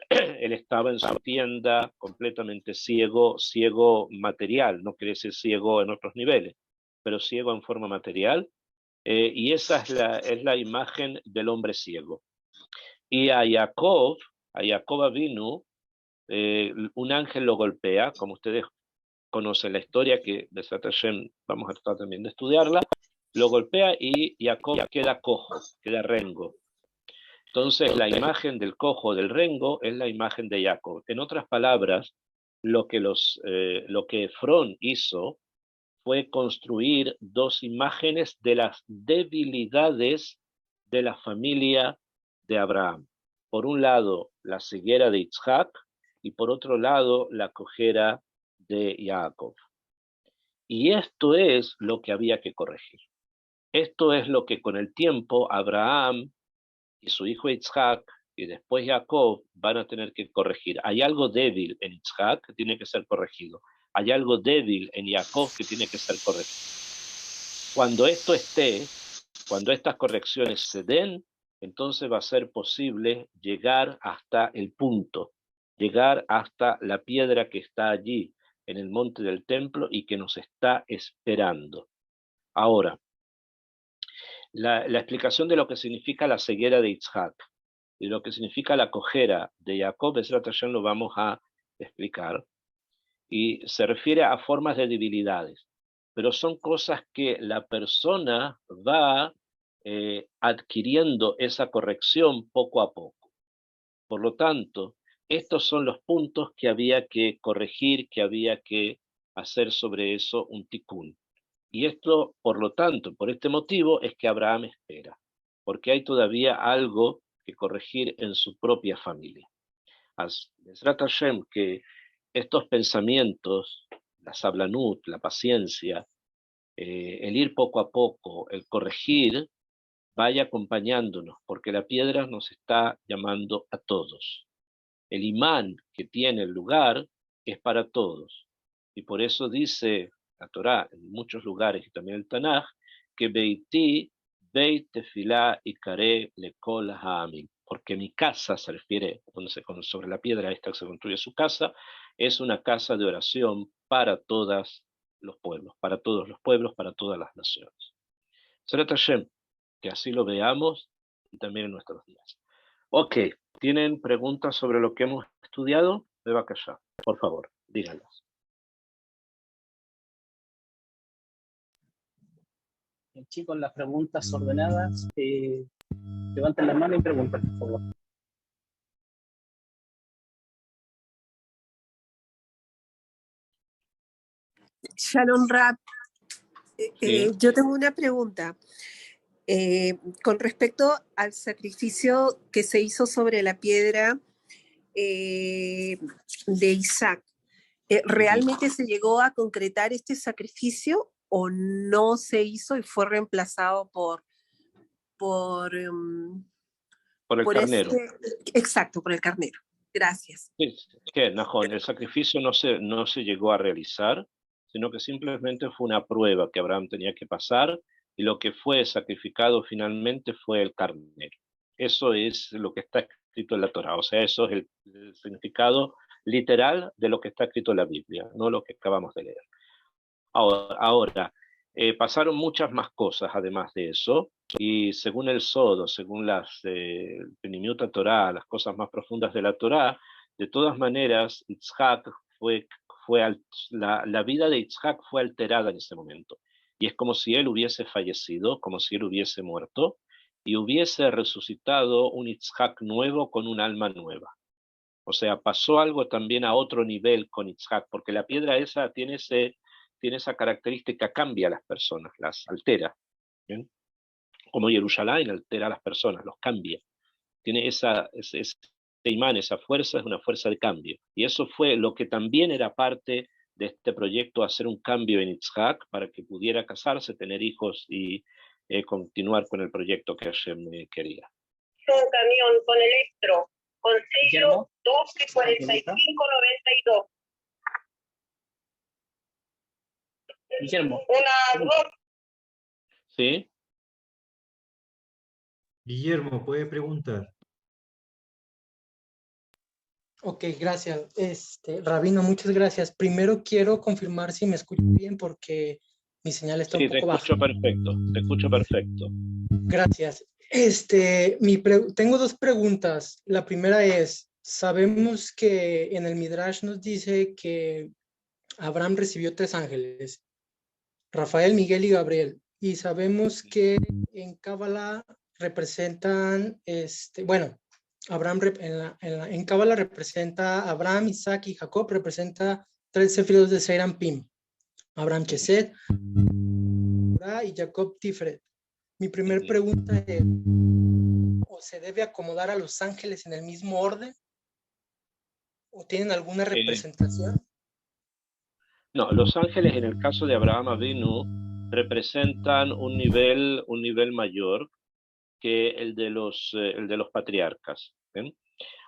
él estaba en su tienda completamente ciego, ciego material, no quiere decir ciego en otros niveles, pero ciego en forma material, y esa es la imagen del hombre ciego. Y a Jacob Avinu, un ángel lo golpea, como ustedes conocen la historia, que Besat Hashem vamos a tratar también de estudiarla, lo golpea y Jacob queda cojo, queda rengo. Entonces, la imagen del cojo del rengo es la imagen de Jacob. En otras palabras, lo que Efrón hizo fue construir 2 imágenes de las debilidades de la familia de Abraham. Por un lado, la ceguera de Isaac y por otro lado, la cojera de Jacob. Y esto es lo que había que corregir. Esto es lo que con el tiempo Abraham y su hijo Isaac y después Jacob van a tener que corregir. Hay algo débil en Isaac que tiene que ser corregido. Hay algo débil en Jacob que tiene que ser corregido. Cuando esto esté, cuando estas correcciones se den, entonces va a ser posible llegar hasta el punto, llegar hasta la piedra que está allí en el monte del templo y que nos está esperando. Ahora, la explicación de lo que significa la ceguera de Isaac y lo que significa la cojera de Jacob, lo vamos a explicar, y se refiere a formas de debilidades, pero son cosas que la persona va adquiriendo esa corrección poco a poco. Por lo tanto, estos son los puntos que había que corregir, que había que hacer sobre eso un tikkun. Y esto, por lo tanto, por este motivo es que Abraham espera, porque hay todavía algo que corregir en su propia familia. Besrat Hashem, que estos pensamientos la sablanut, la paciencia, el ir poco a poco, el corregir, vaya acompañándonos, porque la piedra nos está llamando a todos. El imán que tiene el lugar es para todos. Y por eso dice la Torá en muchos lugares y también el Tanaj, que Beití, Beit Tefilá y Kare Lekol Ha'amim, porque mi casa se refiere, sobre la piedra esta que se construye su casa, es una casa de oración para todos los pueblos, para todos los pueblos, para todas las naciones. Serat Hashem, que así lo veamos y también en nuestros días. Ok, ¿tienen preguntas sobre lo que hemos estudiado? Bebakashá, por favor, díganlas. Chicos, las preguntas ordenadas, levanten la mano y pregunten, por favor. Shalom Rab, Sí. yo tengo una pregunta con respecto al sacrificio que se hizo sobre la piedra de Isaac. ¿Realmente se llegó a concretar este sacrificio o no se hizo y fue reemplazado por el carnero? Exacto, por el carnero. Gracias. Sí, que, Najón, el sacrificio no se llegó a realizar, sino que simplemente fue una prueba que Abraham tenía que pasar, y lo que fue sacrificado finalmente fue el carnero. Eso es lo que está escrito en la Torá, o sea, eso es el significado literal de lo que está escrito en la Biblia, no lo que acabamos de leer. Ahora pasaron muchas más cosas además de eso, y según el Sodo, según las Penimiut Torah, las cosas más profundas de la Torá, de todas maneras, Yitzhak la vida de Yitzhak fue alterada en ese momento. Y es como si él hubiese fallecido, como si él hubiese muerto, y hubiese resucitado un Yitzhak nuevo con un alma nueva. O sea, pasó algo también a otro nivel con Yitzhak, porque la piedra esa tiene esa característica, cambia a las personas, las altera. ¿Bien? Como Jerusalén altera a las personas, los cambia. Tiene ese imán, esa fuerza, es una fuerza de cambio. Y eso fue lo que también era parte de este proyecto, hacer un cambio en Yitzhak para que pudiera casarse, tener hijos y continuar con el proyecto que Hashem quería. Un camión con electro, con sello 124592. Guillermo. ¿Sí? Guillermo, puede preguntar. Ok, gracias. Rabino, muchas gracias. Primero quiero confirmar si me escucho bien porque mi señal está un poco baja. Sí, te escucho perfecto. Gracias. Tengo dos preguntas. La primera es, sabemos que en el Midrash nos dice que Abraham recibió 3 ángeles, Rafael, Miguel y Gabriel. Y sabemos que en Cábala representan, en Cábala representa a Abraham, Isaac y Jacob, representa 3 sefirot de Zeir Anpin. Abraham Chesed, y Jacob Tiferet. Mi primer pregunta es, ¿o se debe acomodar a los ángeles en el mismo orden? ¿O tienen alguna representación? No, los ángeles en el caso de Abraham Avinu representan un nivel mayor que el de los patriarcas. ¿Ven?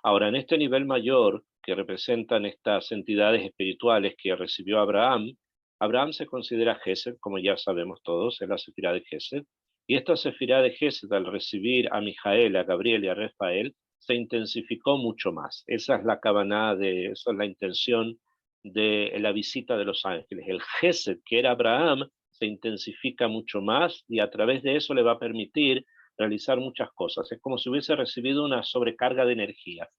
Ahora, en este nivel mayor que representan estas entidades espirituales que recibió Abraham, Abraham se considera Gesed, como ya sabemos todos, es la sefirá de Gesed, y esta sefirá de Gesed, al recibir a Mijael, a Gabriel y a Rafael, se intensificó mucho más. Esa es la kavaná, esa es la intención de la visita de los ángeles. El Gesed, que era Abraham, se intensifica mucho más y a través de eso le va a permitir realizar muchas cosas. Es como si hubiese recibido una sobrecarga de energía.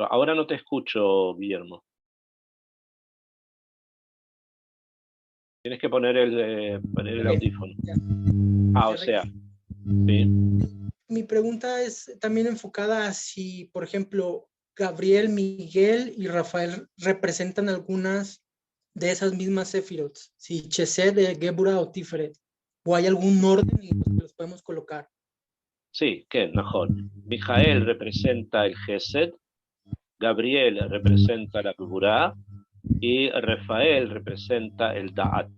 Ahora no te escucho, Guillermo. Tienes que poner el audífono. O sea, sí. Mi pregunta es también enfocada a si, por ejemplo, Gabriel, Miguel y Rafael representan algunas de esas mismas sefirot, si Chesed, Gebura o Tiferet, o hay algún orden en el que los podemos colocar. Sí, que mejor. Mijael representa el Gesed, Gabriel representa la Gvurá y Rafael representa el Da'at.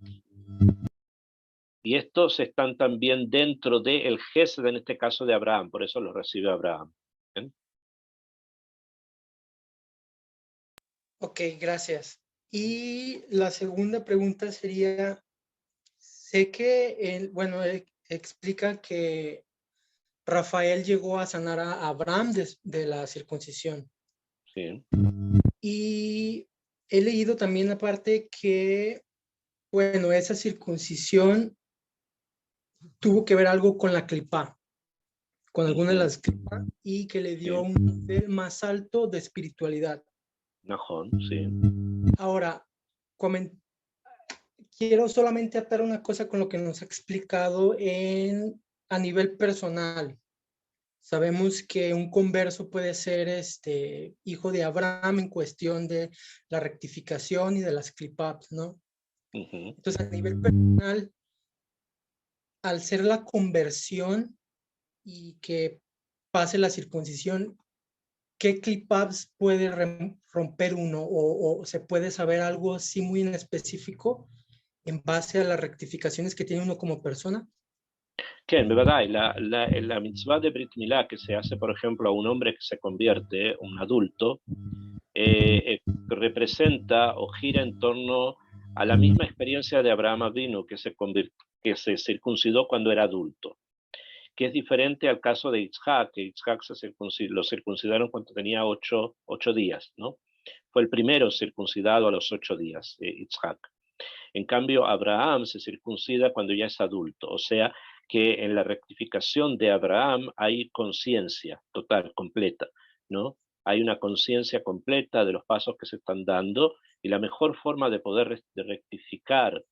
Y estos están también dentro del Gesed, en este caso de Abraham, por eso lo recibe Abraham. ¿Bien? Ok, gracias. Y la segunda pregunta sería, sé que, bueno, explica que Rafael llegó a sanar a Abraham de la circuncisión. Sí. Y he leído también aparte que, bueno, esa circuncisión tuvo que ver algo con la clipá, con alguna de las clipá, y que le dio un nivel más alto de espiritualidad. Najón, sí. Ahora, quiero solamente atar una cosa con lo que nos ha explicado a nivel personal. Sabemos que un converso puede ser hijo de Abraham en cuestión de la rectificación y de las clip-ups, ¿no? Entonces, a nivel personal, al ser la conversión y que pase la circuncisión, ¿qué clip-ups puede romper uno? ¿O se puede saber algo así muy en específico en base a las rectificaciones que tiene uno como persona? כן, בוודאי, la mitzvah de Brit Milá que se hace, por ejemplo, a un hombre que se convierte, un adulto, representa o gira en torno a la misma experiencia de Abraham Avinu, que se circuncidó cuando era adulto, que es diferente al caso de Yitzhak, que Yitzhak lo circuncidaron cuando tenía 8 días, ¿no? Fue el primero circuncidado a los 8 días, Yitzhak. En cambio, Abraham se circuncida cuando ya es adulto, o sea que en la rectificación de Abraham hay conciencia total, completa, ¿no? Hay una conciencia completa de los pasos que se están dando y la mejor forma de poder rectificar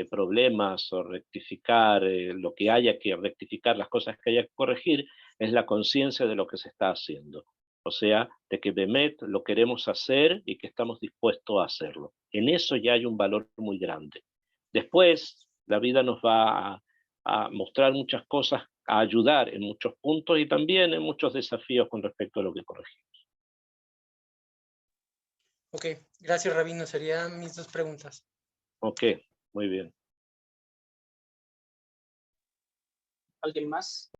problemas o rectificar lo que haya que rectificar, las cosas que haya que corregir, es la conciencia de lo que se está haciendo. O sea, de que Bemet lo queremos hacer y que estamos dispuestos a hacerlo. En eso ya hay un valor muy grande. Después, la vida nos va a mostrar muchas cosas, a ayudar en muchos puntos y también en muchos desafíos con respecto a lo que corregimos. Ok, gracias, Rabino. Serían mis dos preguntas. Ok, muy bien. ¿Alguien más?